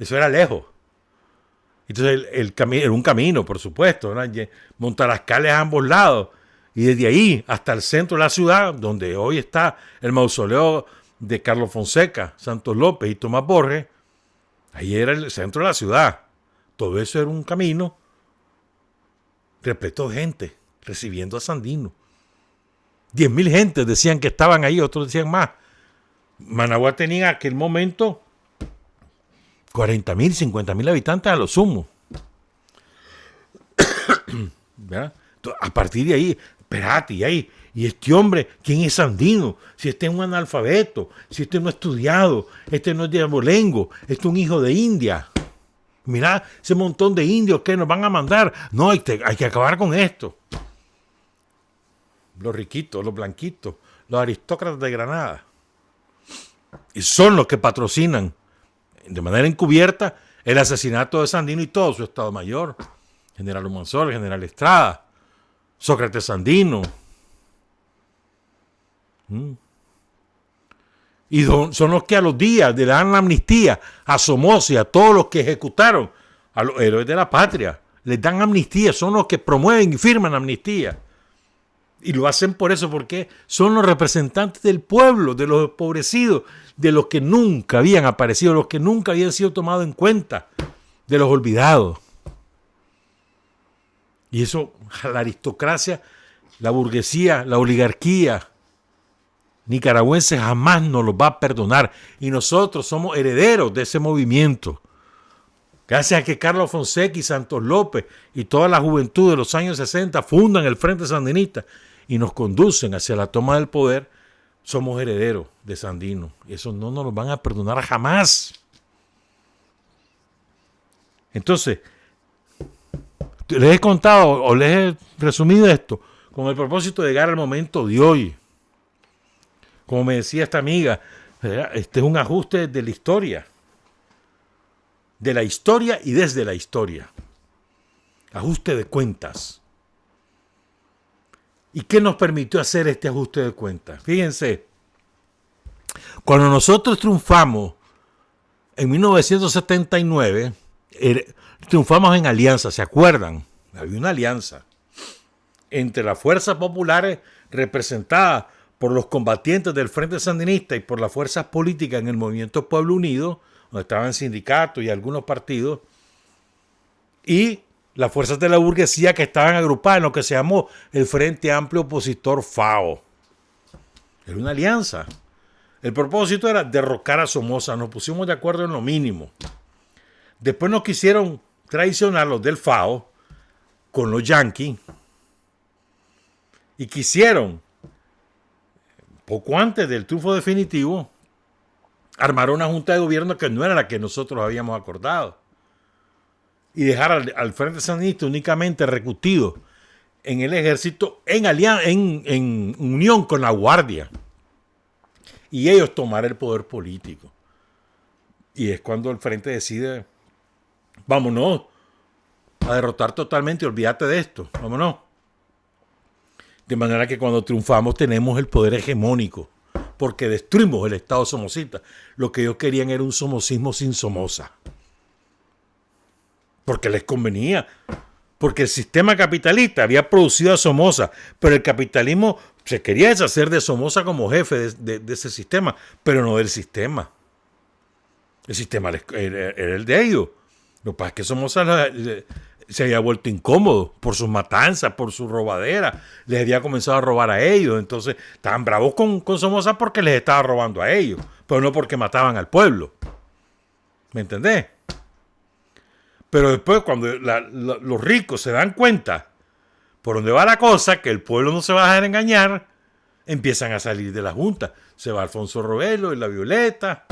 Eso era lejos. Entonces era un camino, por supuesto, ¿no? Montarascales a ambos lados. Y desde ahí hasta el centro de la ciudad, donde hoy está el mausoleo de Carlos Fonseca, Santos López y Tomás Borges, ahí era el centro de la ciudad. Todo eso era un camino repleto de gente. recibiendo a Sandino. 10.000 gentes decían que estaban ahí, otros decían más. Managua tenía en aquel momento 40.000, 50.000 habitantes a lo sumo. ¿Verdad? Entonces, a partir de ahí, espérate, y este hombre, ¿quién es Sandino? Si este es un analfabeto, si este no ha estudiado, este no es de abolengo, este es un hijo de India. Mirá, ese montón de indios que nos van a mandar. No, hay que acabar con esto. Los riquitos, los blanquitos, los aristócratas de Granada. Y son los que patrocinan de manera encubierta el asesinato de Sandino y todo su Estado Mayor. General Humansor, General Estrada, Sócrates Sandino. Y son los que a los días le dan la amnistía a Somoza y a todos los que ejecutaron a los héroes de la patria. Les dan amnistía, son los que promueven y firman amnistía. Y lo hacen por eso, porque son los representantes del pueblo, de los empobrecidos, de los que nunca habían aparecido, los que nunca habían sido tomados en cuenta, de los olvidados. Y eso, la aristocracia, la burguesía, la oligarquía nicaragüense jamás nos lo va a perdonar. Y nosotros somos herederos de ese movimiento. Gracias a que Carlos Fonseca y Santos López y toda la juventud de los años 60 fundan el Frente Sandinista y nos conducen hacia la toma del poder, somos herederos de Sandino. Y eso no nos lo van a perdonar jamás. Entonces, les he contado o les he resumido esto con el propósito de llegar al momento de hoy. Como me decía esta amiga, este es un ajuste de la historia. De la historia y desde la historia. Ajuste de cuentas. ¿Y qué nos permitió hacer este ajuste de cuentas? Fíjense, cuando nosotros triunfamos en 1979, triunfamos en alianza, ¿se acuerdan? Había una alianza entre las fuerzas populares representadas por los combatientes del Frente Sandinista y por las fuerzas políticas en el Movimiento Pueblo Unido, donde estaban sindicatos y algunos partidos, y las fuerzas de la burguesía que estaban agrupadas en lo que se llamó el Frente Amplio Opositor FAO. Era una alianza. El propósito era derrocar a Somoza. Nos pusimos de acuerdo en lo mínimo. Después nos quisieron traicionar los del FAO con los yanquis y quisieron, poco antes del triunfo definitivo, armar una junta de gobierno que no era la que nosotros habíamos acordado y dejar al Frente Sandinista únicamente reclutido en el ejército en unión con la Guardia y ellos tomar el poder político. Y es cuando el Frente decide: vámonos a derrotar totalmente, olvídate de esto, vámonos. De manera que cuando triunfamos tenemos el poder hegemónico, porque destruimos el Estado somocista. Lo que ellos querían era un somocismo sin Somoza. Porque les convenía. Porque el sistema capitalista había producido a Somoza, pero el capitalismo se quería deshacer de Somoza como jefe de ese sistema, pero no del sistema. El sistema era el de ellos. Lo que pasa es que Somoza se había vuelto incómodo por sus matanzas, por su robadera. Les había comenzado a robar a ellos. Entonces estaban bravos con Somoza porque les estaba robando a ellos, pero no porque mataban al pueblo. ¿Me entendés? Pero después, cuando los ricos se dan cuenta por dónde va la cosa, que el pueblo no se va a dejar engañar, empiezan a salir de la junta. Se va Alfonso Robelo y la Violeta.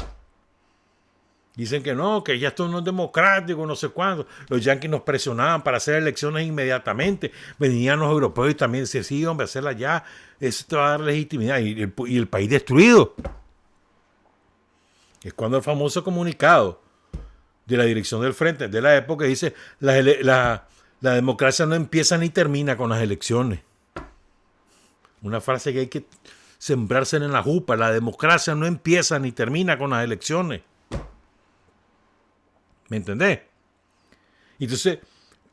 Dicen que no, que ya esto no es democrático, no sé cuándo. Los yanquis nos presionaban para hacer elecciones inmediatamente. Venían los europeos y también decían: sí, hombre, hacerlas ya. Eso te va a dar legitimidad. Y el país destruido. Es cuando el famoso comunicado de la dirección del Frente de la época dice: la democracia no empieza ni termina con las elecciones. Una frase que hay que sembrarse en la jupa. La democracia no empieza ni termina con las elecciones. ¿Me entendés? Entonces,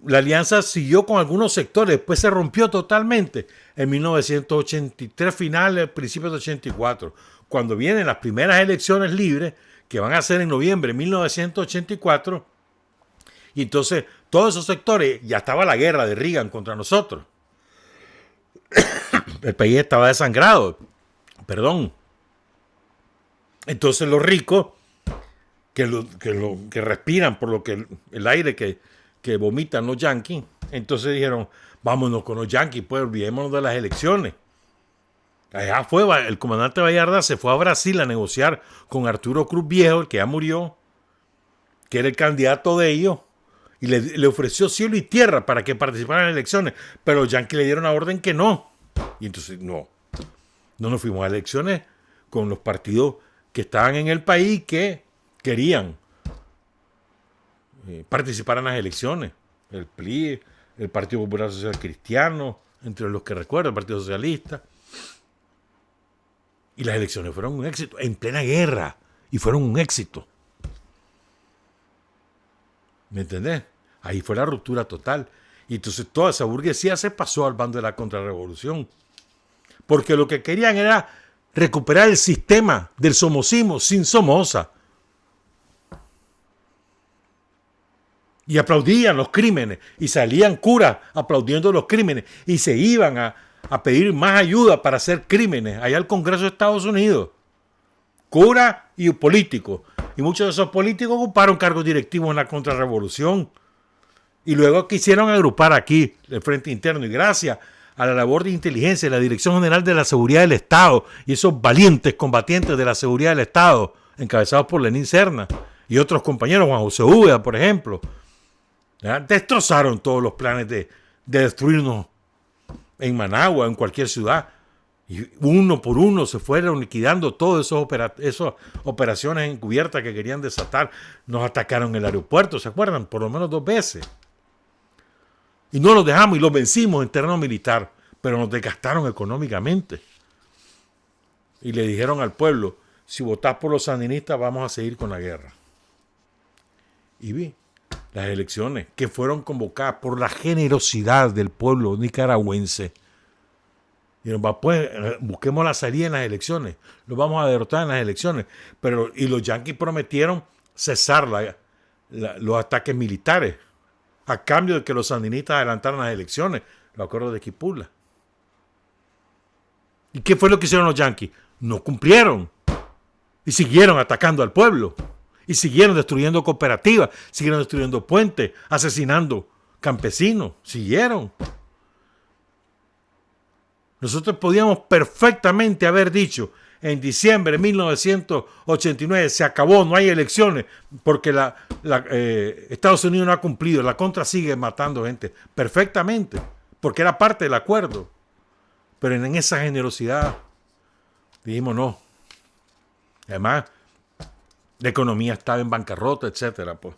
la alianza siguió con algunos sectores, después se rompió totalmente en 1983 finales, principios de 84, cuando vienen las primeras elecciones libres, que van a ser en noviembre de 1984, y entonces todos esos sectores, ya estaba la guerra de Reagan contra nosotros. El país estaba desangrado. Perdón. Entonces los ricos que respiran por lo que el aire que vomitan los yanquis, entonces dijeron, vámonos con los yanquis, pues olvidémonos de las elecciones. Allá fue, el comandante Vallarta se fue a Brasil a negociar con Arturo Cruz Viejo, el que ya murió, que era el candidato de ellos, y le ofreció cielo y tierra para que participara en las elecciones, pero los yanquis le dieron la orden que no. Y entonces no nos fuimos a elecciones con los partidos que estaban en el país que querían participar en las elecciones. El PLI, el Partido Popular Social Cristiano, entre los que recuerdo, el Partido Socialista. Y las elecciones fueron un éxito, en plena guerra, y fueron un éxito. ¿Me entendés? Ahí fue la ruptura total. Y entonces toda esa burguesía se pasó al bando de la contrarrevolución. Porque lo que querían era recuperar el sistema del somocismo sin Somoza. Y aplaudían los crímenes. Y salían curas aplaudiendo los crímenes. Y se iban a pedir más ayuda para hacer crímenes allá al Congreso de Estados Unidos. Curas y políticos. Y muchos de esos políticos ocuparon cargos directivos en la contrarrevolución. Y luego quisieron agrupar aquí el Frente Interno. Y gracias a la labor de inteligencia de la Dirección General de la Seguridad del Estado y esos valientes combatientes de la seguridad del Estado, encabezados por Lenín Serna y otros compañeros, Juan José Úbeda, por ejemplo, ¿ya? Destrozaron todos los planes de destruirnos en Managua, en cualquier ciudad. Y uno por uno se fueron liquidando todas esas operaciones encubiertas que querían desatar. Nos atacaron en el aeropuerto, ¿se acuerdan? Por lo menos 2 veces. Y no los dejamos y los vencimos en terreno militar, pero nos desgastaron económicamente. Y le dijeron al pueblo, si votás por los sandinistas vamos a seguir con la guerra. Y vi las elecciones que fueron convocadas por la generosidad del pueblo nicaragüense. Y pues, busquemos la salida en las elecciones, los vamos a derrotar en las elecciones. Y los yanquis prometieron cesar los ataques militares a cambio de que los sandinistas adelantaran las elecciones, los acuerdos de Quipula. ¿Y qué fue lo que hicieron los yanquis? No cumplieron. Y siguieron atacando al pueblo. Y siguieron destruyendo cooperativas, siguieron destruyendo puentes, asesinando campesinos. Siguieron. Nosotros podíamos perfectamente haber dicho, en diciembre de 1989 se acabó, no hay elecciones, porque Estados Unidos no ha cumplido, la contra sigue matando gente, perfectamente, porque era parte del acuerdo. Pero en esa generosidad dijimos no. Además, la economía estaba en bancarrota, etcétera, pues.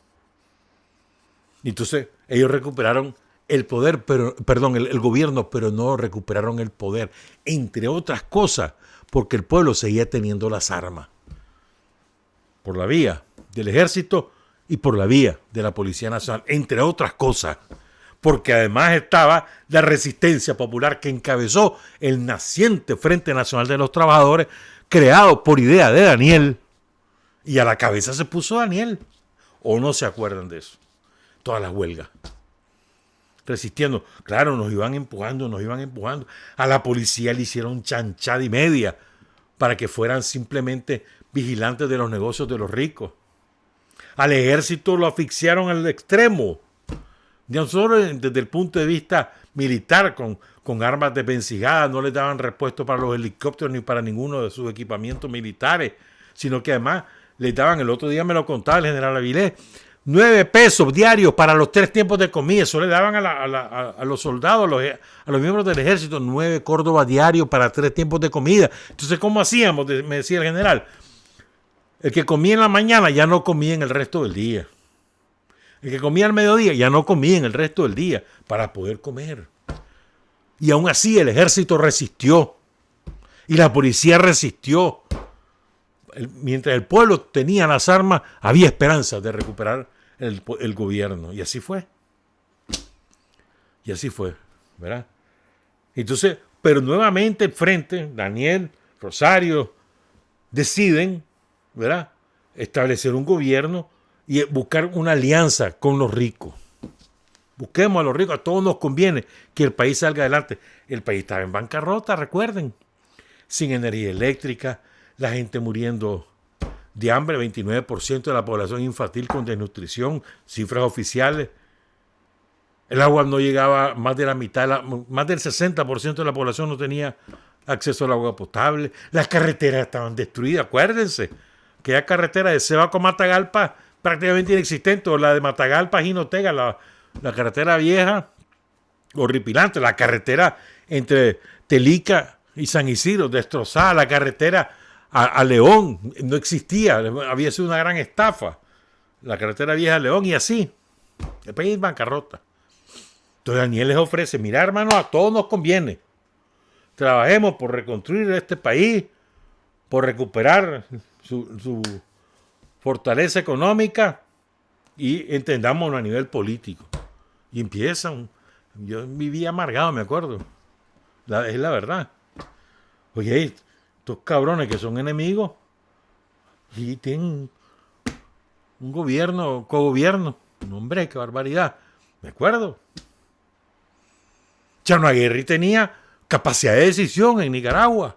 Y entonces ellos recuperaron el poder, el gobierno, pero no recuperaron el poder, entre otras cosas, porque el pueblo seguía teniendo las armas. Por la vía del ejército y por la vía de la Policía Nacional, entre otras cosas. Porque además estaba la resistencia popular que encabezó el naciente Frente Nacional de los Trabajadores, creado por idea de Daniel, y a la cabeza se puso Daniel. ¿O no se acuerdan de eso? Todas las huelgas. Resistiendo. Claro, nos iban empujando. A la policía le hicieron chanchada y media para que fueran simplemente vigilantes de los negocios de los ricos. Al ejército lo asfixiaron al extremo. No solo desde el punto de vista militar, con armas desvencijadas, no les daban repuesto para los helicópteros ni para ninguno de sus equipamientos militares, sino que además les daban, el otro día me lo contaba el general Avilés, 9 pesos diarios para los 3 tiempos de comida. Eso le daban a los soldados, a los miembros del ejército, 9 córdobas diarios para 3 tiempos de comida. Entonces, ¿cómo hacíamos? Me decía el general. El que comía en la mañana ya no comía en el resto del día. El que comía al mediodía ya no comía en el resto del día para poder comer. Y aún así el ejército resistió. Y la policía resistió. Mientras el pueblo tenía las armas, había esperanza de recuperar el gobierno. Y así fue. ¿Verdad? Entonces, pero nuevamente el frente, Daniel, Rosario, deciden, ¿verdad?, establecer un gobierno y buscar una alianza con los ricos. Busquemos a los ricos, a todos nos conviene que el país salga adelante. El país estaba en bancarrota, recuerden. Sin energía eléctrica, la gente muriendo de hambre, 29% de la población infantil con desnutrición, cifras oficiales. El agua no llegaba, más de la mitad, más del 60% de la población no tenía acceso al agua potable. Las carreteras estaban destruidas, acuérdense. Aquella carretera de Cebaco a Matagalpa prácticamente inexistente, o la de Matagalpa a Jinotega, la carretera vieja, horripilante. La carretera entre Telica y San Isidro, destrozada. La carretera a León no existía, había sido una gran estafa. La carretera vieja a León, y así. El país en bancarrota. Entonces Daniel les ofrece: mira, hermano, a todos nos conviene. Trabajemos por reconstruir este país, por recuperar su fortaleza económica, y entendámoslo a nivel político. Y empiezan. Yo vivía amargado, me acuerdo. Es la verdad. Oye, estos cabrones que son enemigos y tienen un gobierno, cogobierno. No, hombre, qué barbaridad. Me acuerdo. Chano Aguirre tenía capacidad de decisión en Nicaragua.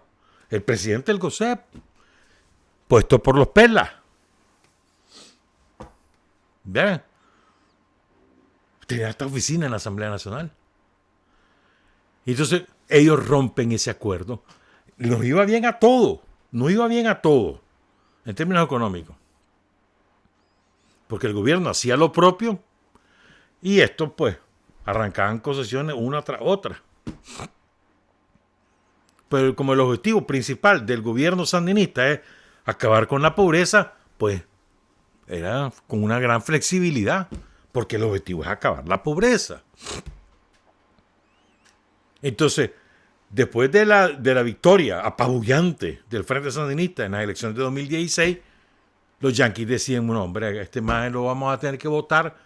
El presidente del COSEP, puesto por los pelas. Vean. Tenía esta oficina en la Asamblea Nacional. Y entonces ellos rompen ese acuerdo. Nos iba bien a todo. No iba bien a todo en términos económicos. Porque el gobierno hacía lo propio y estos, pues, arrancaban concesiones una tras otra. Pero como el objetivo principal del gobierno sandinista es acabar con la pobreza, pues era con una gran flexibilidad, porque el objetivo es acabar la pobreza. Entonces, después de la victoria apabullante del Frente Sandinista en las elecciones de 2016, los yanquis decían: bueno, hombre, este maje lo vamos a tener que votar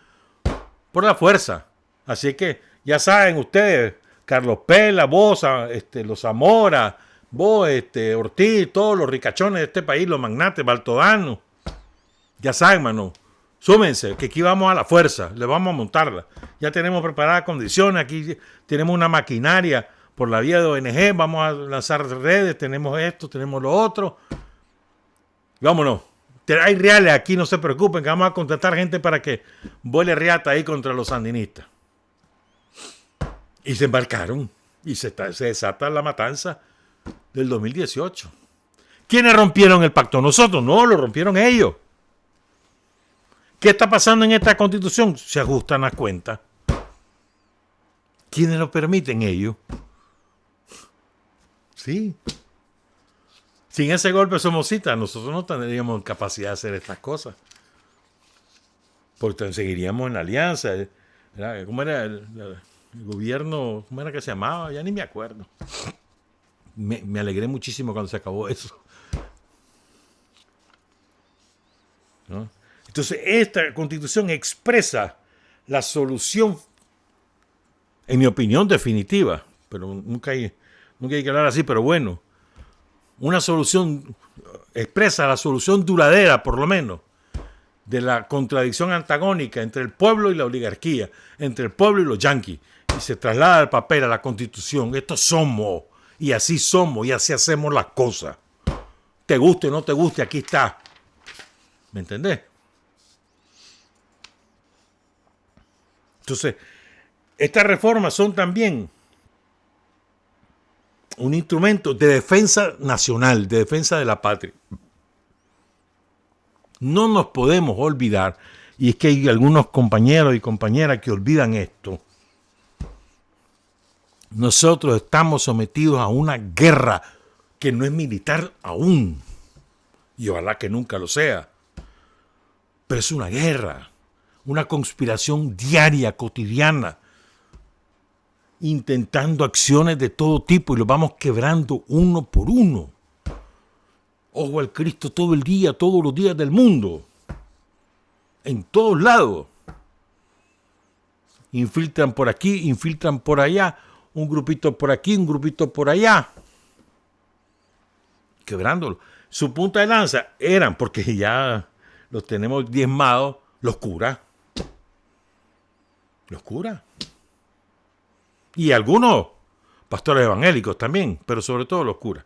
por la fuerza. Así que ya saben ustedes, Carlos Pela, vos, los Zamora, vos, Ortiz, todos los ricachones de este país, los magnates, Baltodano, ya saben, mano, súmense, que aquí vamos a la fuerza, le vamos a montarla. Ya tenemos preparadas condiciones, aquí tenemos una maquinaria por la vía de ONG, vamos a lanzar redes, tenemos esto, tenemos lo otro. Vámonos. Hay reales aquí, no se preocupen, que vamos a contratar gente para que vuele riata ahí contra los sandinistas. Y se embarcaron. Y se desata la matanza del 2018. ¿Quiénes rompieron el pacto? Nosotros. No, lo rompieron ellos. ¿Qué está pasando en esta constitución? Se ajustan las cuentas. ¿Quiénes lo permiten? Ellos. Sí. Sin ese golpe de Somocita, nosotros no tendríamos capacidad de hacer estas cosas. Porque seguiríamos en la alianza. ¿Cómo era el gobierno? ¿Cómo era que se llamaba? Ya ni me acuerdo. Me alegré muchísimo cuando se acabó eso. ¿No? Entonces, esta constitución expresa la solución, en mi opinión, definitiva. Pero nunca hay que hablar así, pero bueno. Una solución, expresa la solución duradera, por lo menos, de la contradicción antagónica entre el pueblo y la oligarquía, entre el pueblo y los yanquis, y se traslada al papel, a la constitución. Estos somos, y así hacemos las cosas. Te guste o no te guste, aquí está. ¿Me entendés? Entonces, estas reformas son también un instrumento de defensa nacional, de defensa de la patria. No nos podemos olvidar, y es que hay algunos compañeros y compañeras que olvidan esto. Nosotros estamos sometidos a una guerra que no es militar aún, y ojalá que nunca lo sea, pero es una guerra, una conspiración diaria, cotidiana, intentando acciones de todo tipo, y los vamos quebrando uno por uno. Ojo al Cristo todo el día, todos los días del mundo, en todos lados. Infiltran por aquí, infiltran por allá, un grupito por aquí, un grupito por allá, quebrándolo. Su punta de lanza eran, porque ya los tenemos diezmados, los curas. Los curas. Y algunos pastores evangélicos también, pero sobre todo los curas.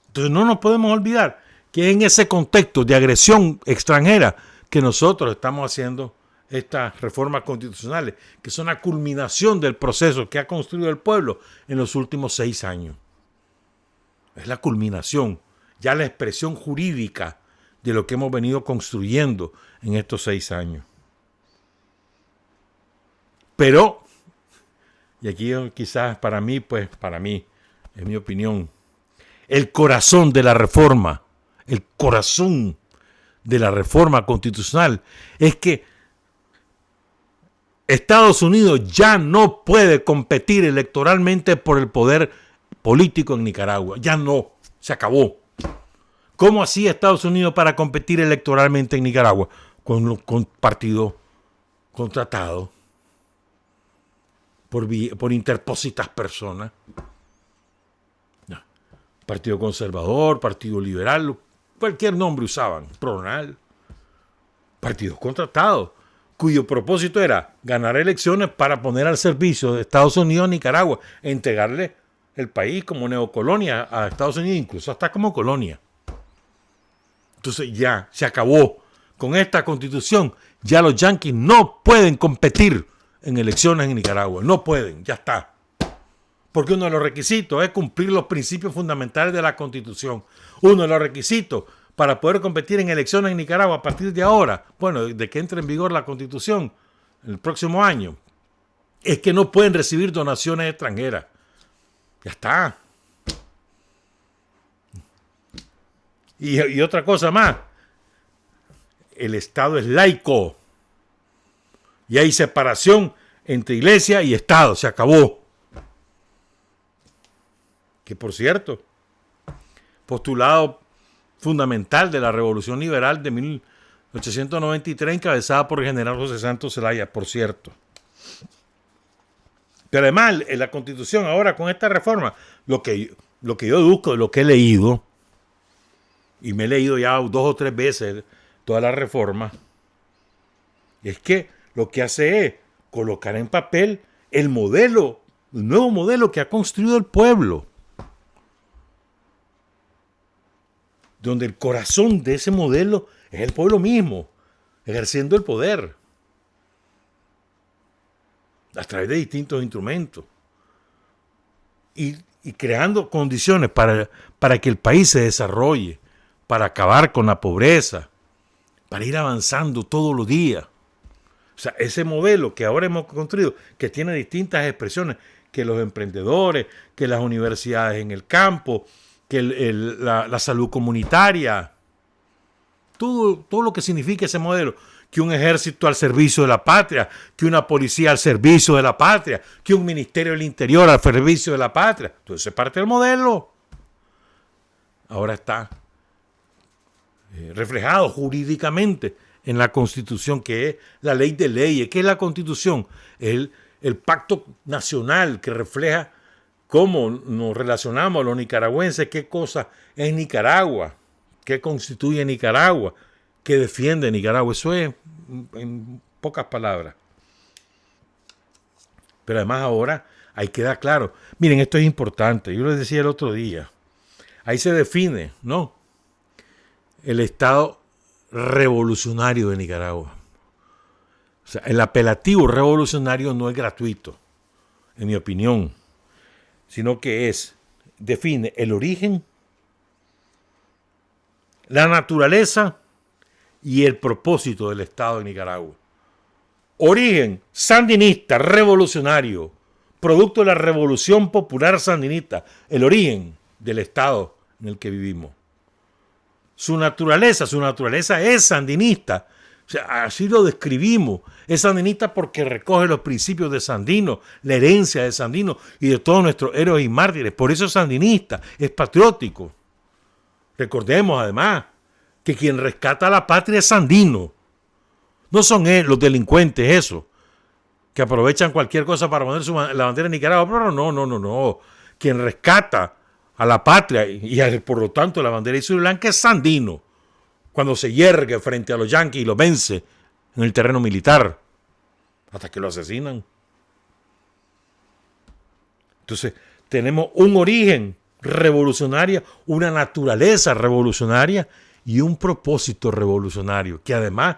Entonces no nos podemos olvidar que en ese contexto de agresión extranjera que nosotros estamos haciendo estas reformas constitucionales, que son la culminación del proceso que ha construido el pueblo en los últimos 6 años. Es la culminación, ya la expresión jurídica de lo que hemos venido construyendo en estos 6 años. Pero, y aquí quizás para mí, en mi opinión, el corazón de la reforma constitucional es que Estados Unidos ya no puede competir electoralmente por el poder político en Nicaragua. Ya no, se acabó. ¿Cómo hacía Estados Unidos para competir electoralmente en Nicaragua? Con partidos contratados por interpósitas personas. Partido Conservador, Partido Liberal, cualquier nombre usaban, Pronal, partidos contratados, cuyo propósito era ganar elecciones para poner al servicio de Estados Unidos a Nicaragua, e entregarle el país como neocolonia a Estados Unidos, incluso hasta como colonia. Entonces ya se acabó. Con esta constitución, ya los yanquis no pueden competir en elecciones en Nicaragua, no pueden, ya está. Porque uno de los requisitos es cumplir los principios fundamentales de la Constitución. Uno de los requisitos para poder competir en elecciones en Nicaragua a partir de ahora, bueno, de que entre en vigor la Constitución el próximo año, es que no pueden recibir donaciones extranjeras. Ya está. Y otra cosa más, el Estado es laico y hay separación entre iglesia y Estado, se acabó. Que por cierto, postulado fundamental de la Revolución Liberal de 1893, encabezada por el general José Santos Zelaya, por cierto. Pero además, en la Constitución, ahora con esta reforma, lo que yo deduzco de lo que he leído, y me he leído ya 2 o 3 veces toda la reforma, es que lo que hace es colocar en papel el nuevo modelo que ha construido el pueblo, donde el corazón de ese modelo es el pueblo mismo, ejerciendo el poder a través de distintos instrumentos y creando condiciones para que el país se desarrolle, para acabar con la pobreza, para ir avanzando todos los días. O sea, ese modelo que ahora hemos construido, que tiene distintas expresiones, que los emprendedores, que las universidades en el campo, que la salud comunitaria, todo lo que significa ese modelo, que un ejército al servicio de la patria, que una policía al servicio de la patria, que un ministerio del interior al servicio de la patria. Entonces es parte del modelo. Ahora está reflejado jurídicamente en la Constitución, que es la ley de leyes. ¿Qué es la Constitución? Es el pacto nacional que refleja cómo nos relacionamos los nicaragüenses, qué cosa es Nicaragua, qué constituye Nicaragua, qué defiende Nicaragua. Eso es en pocas palabras. Pero además ahora ahí queda claro. Miren, esto es importante. Yo les decía el otro día. Ahí se define, ¿no?, el Estado revolucionario de Nicaragua. O sea, el apelativo revolucionario no es gratuito, en mi opinión, sino que define el origen, la naturaleza y el propósito del Estado de Nicaragua. Origen sandinista, revolucionario, producto de la Revolución Popular Sandinista, el origen del Estado en el que vivimos. Su naturaleza es sandinista. O sea, así lo describimos. Es sandinista porque recoge los principios de Sandino, la herencia de Sandino y de todos nuestros héroes y mártires. Por eso es sandinista, es patriótico. Recordemos además que quien rescata a la patria es Sandino. No son los delincuentes esos, que aprovechan cualquier cosa para poner la bandera de Nicaragua. Pero no. Quien rescata a la patria y por lo tanto la bandera azul y blanca es Sandino, cuando se yergue frente a los yanquis y los vence en el terreno militar. hasta que lo asesinan. Entonces, tenemos un origen revolucionario, una naturaleza revolucionaria y un propósito revolucionario, que además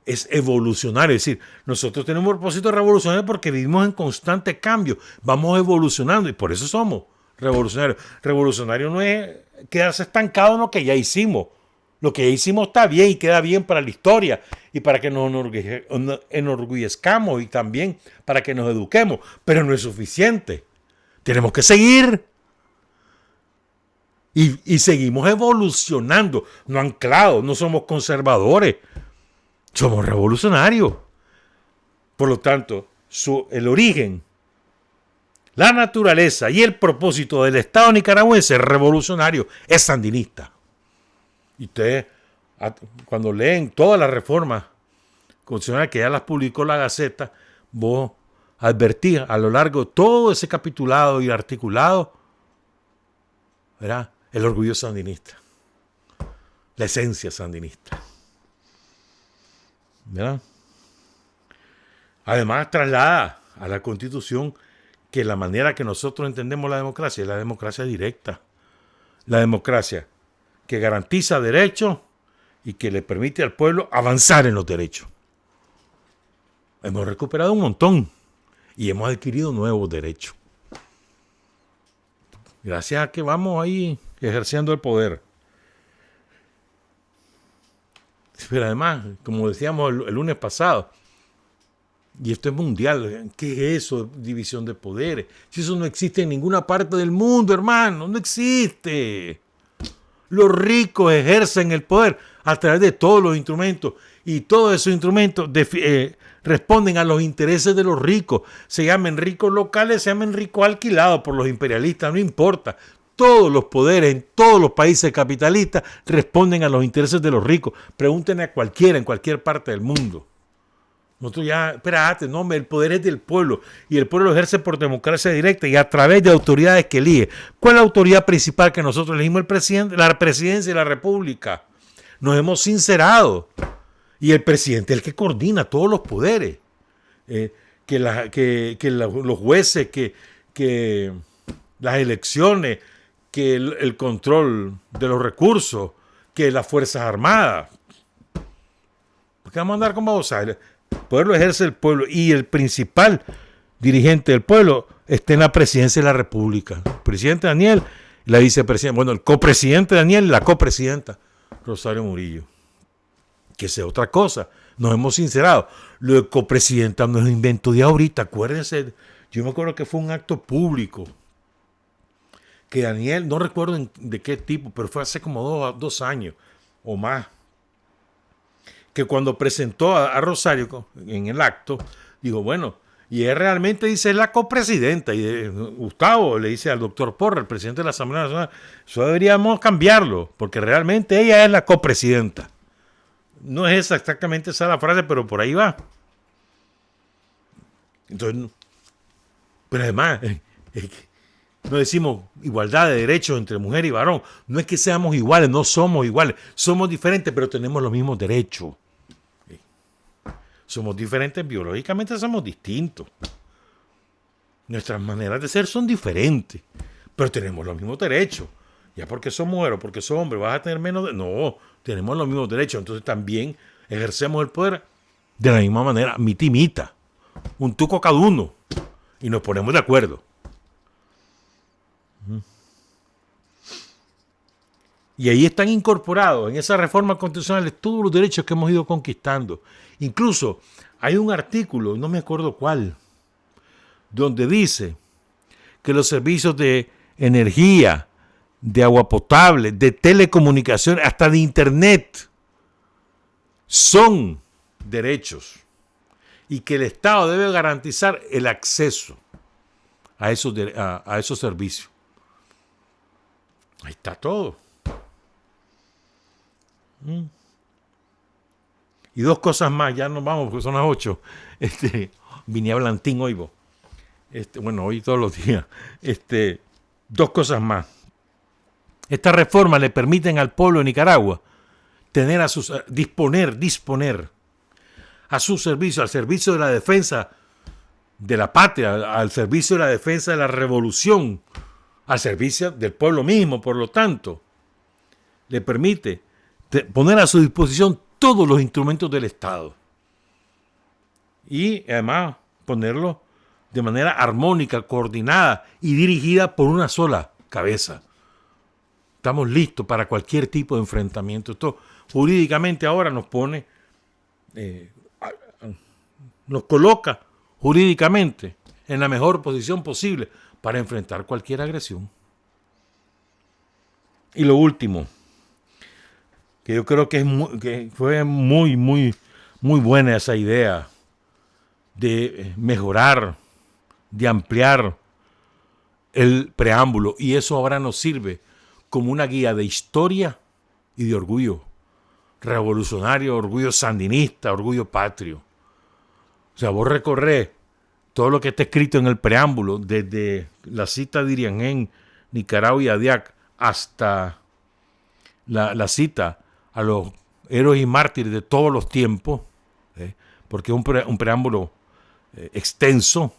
es evolucionario. Es decir, nosotros tenemos un propósito revolucionario porque vivimos en constante cambio, vamos evolucionando y por eso somos revolucionarios. Revolucionario no es quedarse estancado en lo que ya hicimos. Lo que ya hicimos está bien y queda bien para la historia y para que nos enorgullezcamos y también para que nos eduquemos, pero no es suficiente. Tenemos que seguir. Y seguimos evolucionando, no anclados, no somos conservadores, somos revolucionarios. Por lo tanto, el origen, la naturaleza y el propósito del Estado nicaragüense es revolucionario, es sandinista. Y ustedes, cuando leen todas las reformas constitucionales que ya las publicó la Gaceta, vos advertís a lo largo de todo ese capitulado y articulado, ¿verdad?, el orgullo sandinista, la esencia sandinista, ¿verdad? Además, traslada a la Constitución que la manera que nosotros entendemos la democracia es la democracia directa, la democracia que garantiza derechos y que le permite al pueblo avanzar en los derechos. Hemos recuperado un montón y hemos adquirido nuevos derechos. Gracias a que vamos ahí ejerciendo el poder. Pero además, como decíamos el lunes pasado, y esto es mundial, ¿qué es eso? División de poderes. Si eso no existe en ninguna parte del mundo, hermano, no existe. Los ricos ejercen el poder a través de todos los instrumentos y todos esos instrumentos responden a los intereses de los ricos. Se llamen ricos locales, se llamen ricos alquilados por los imperialistas, no importa. Todos los poderes en todos los países capitalistas responden a los intereses de los ricos. Pregúntenle a cualquiera en cualquier parte del mundo. Nosotros ya, espérate, no, el poder es del pueblo y el pueblo lo ejerce por democracia directa y a través de autoridades que elige. ¿Cuál es la autoridad principal que nosotros elegimos? El presidente, la presidencia de la República. Nos hemos sincerado y el presidente es el que coordina todos los poderes. Los jueces, que las elecciones, que el control de los recursos, que las Fuerzas Armadas. ¿Por qué vamos a andar con babosadas? El poder lo ejerce el pueblo y el principal dirigente del pueblo está en la presidencia de la República. El presidente Daniel, la vicepresidenta, bueno, el copresidente Daniel y la copresidenta Rosario Murillo. Que sea otra cosa. Nos hemos sincerado. Lo de copresidenta no es un invento de ahorita. Acuérdense, yo me acuerdo que fue un acto público. Que Daniel, no recuerdo de qué tipo, pero fue hace como 2 años o más. Que cuando presentó a Rosario en el acto, dijo, bueno, y él realmente dice es la copresidenta. Y Gustavo le dice al doctor Porra, el presidente de la Asamblea Nacional, eso deberíamos cambiarlo, porque realmente ella es la copresidenta. No es exactamente esa la frase, pero por ahí va. Entonces, pero además, no decimos igualdad de derechos entre mujer y varón. No es que seamos iguales, no somos iguales. Somos diferentes, pero tenemos los mismos derechos. Somos diferentes biológicamente, somos distintos. Nuestras maneras de ser son diferentes, pero tenemos los mismos derechos. Ya porque sos mujer o porque sos hombre vas a tener menos. No, tenemos los mismos derechos. Entonces también ejercemos el poder de la misma manera, mitimita. Un tuco cada uno. Y nos ponemos de acuerdo. Y ahí están incorporados en esa reforma constitucional todos los derechos que hemos ido conquistando. Incluso hay un artículo, no me acuerdo cuál, donde dice que los servicios de energía, de agua potable, de telecomunicaciones, hasta de internet, son derechos. Y que el Estado debe garantizar el acceso a esos servicios. Ahí está todo. Y 2 cosas más, ya nos vamos porque son las 8. Vine a Blantín hoy, vos. Bueno, hoy todos los días. 2 cosas más. Estas reformas le permiten al pueblo de Nicaragua disponer a su servicio, al servicio de la defensa de la patria, al servicio de la defensa de la revolución, al servicio del pueblo mismo, por lo tanto, le permite poner a su disposición todos los instrumentos del Estado y además ponerlo de manera armónica, coordinada y dirigida por una sola cabeza. Estamos listos para cualquier tipo de enfrentamiento. Esto jurídicamente ahora nos pone, nos coloca jurídicamente en la mejor posición posible para enfrentar cualquier agresión. Y lo último, que yo creo que fue muy buena esa idea de mejorar, de ampliar el preámbulo, y eso ahora nos sirve como una guía de historia y de orgullo revolucionario, orgullo sandinista, orgullo patrio. O sea, vos recorrés todo lo que está escrito en el preámbulo, desde la cita de Iriangén, Nicaragua y Adiac, hasta la cita a los héroes y mártires de todos los tiempos, porque es un preámbulo extenso,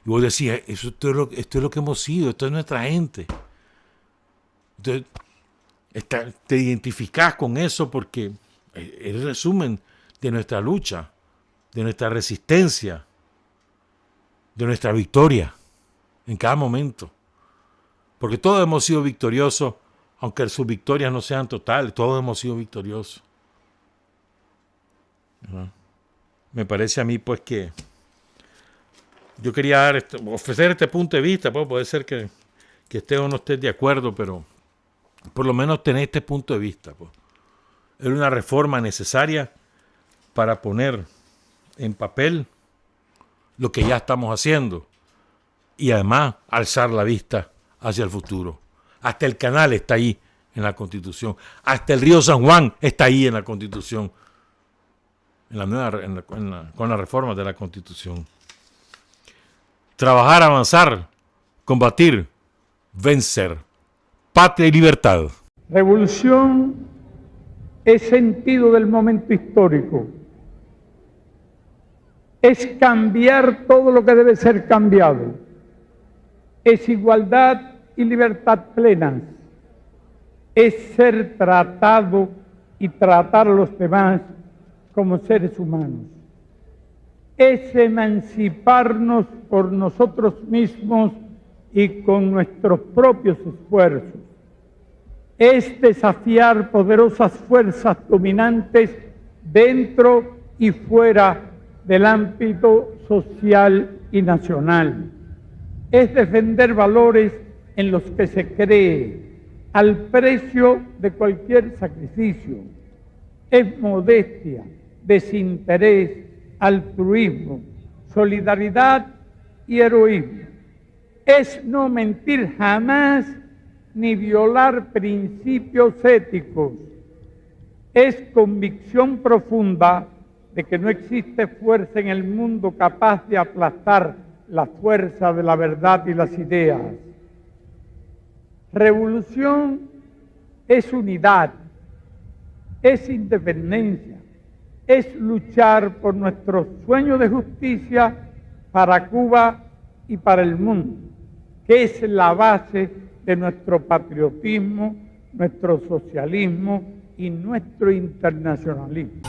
y vos decís, esto es lo que hemos sido, esto es nuestra gente. Entonces, te identificás con eso porque es el resumen de nuestra lucha, de nuestra resistencia, de nuestra victoria en cada momento. Porque todos hemos sido victoriosos, aunque sus victorias no sean totales, todos hemos sido victoriosos. Me parece a mí pues que yo quería ofrecer este punto de vista, pues puede ser que estés o no estés de acuerdo, pero por lo menos tener este punto de vista. Pues. Es una reforma necesaria para poner en papel lo que ya estamos haciendo y además alzar la vista hacia el futuro. Hasta el canal está ahí en la Constitución. Hasta el río San Juan está ahí en la Constitución. Con la reforma de la Constitución. Trabajar, avanzar, combatir, vencer. Patria y libertad. Revolución es sentido del momento histórico. Es cambiar todo lo que debe ser cambiado. Es igualdad y libertad plenas. Es ser tratado y tratar a los demás como seres humanos. Es emanciparnos por nosotros mismos y con nuestros propios esfuerzos. Es desafiar poderosas fuerzas dominantes dentro y fuera del ámbito social y nacional. Es defender valores en los que se cree, al precio de cualquier sacrificio. Es modestia, desinterés, altruismo, solidaridad y heroísmo. Es no mentir jamás ni violar principios éticos. Es convicción profunda de que no existe fuerza en el mundo capaz de aplastar la fuerza de la verdad y las ideas. Revolución es unidad, es independencia, es luchar por nuestro sueño de justicia para Cuba y para el mundo, que es la base de nuestro patriotismo, nuestro socialismo y nuestro internacionalismo.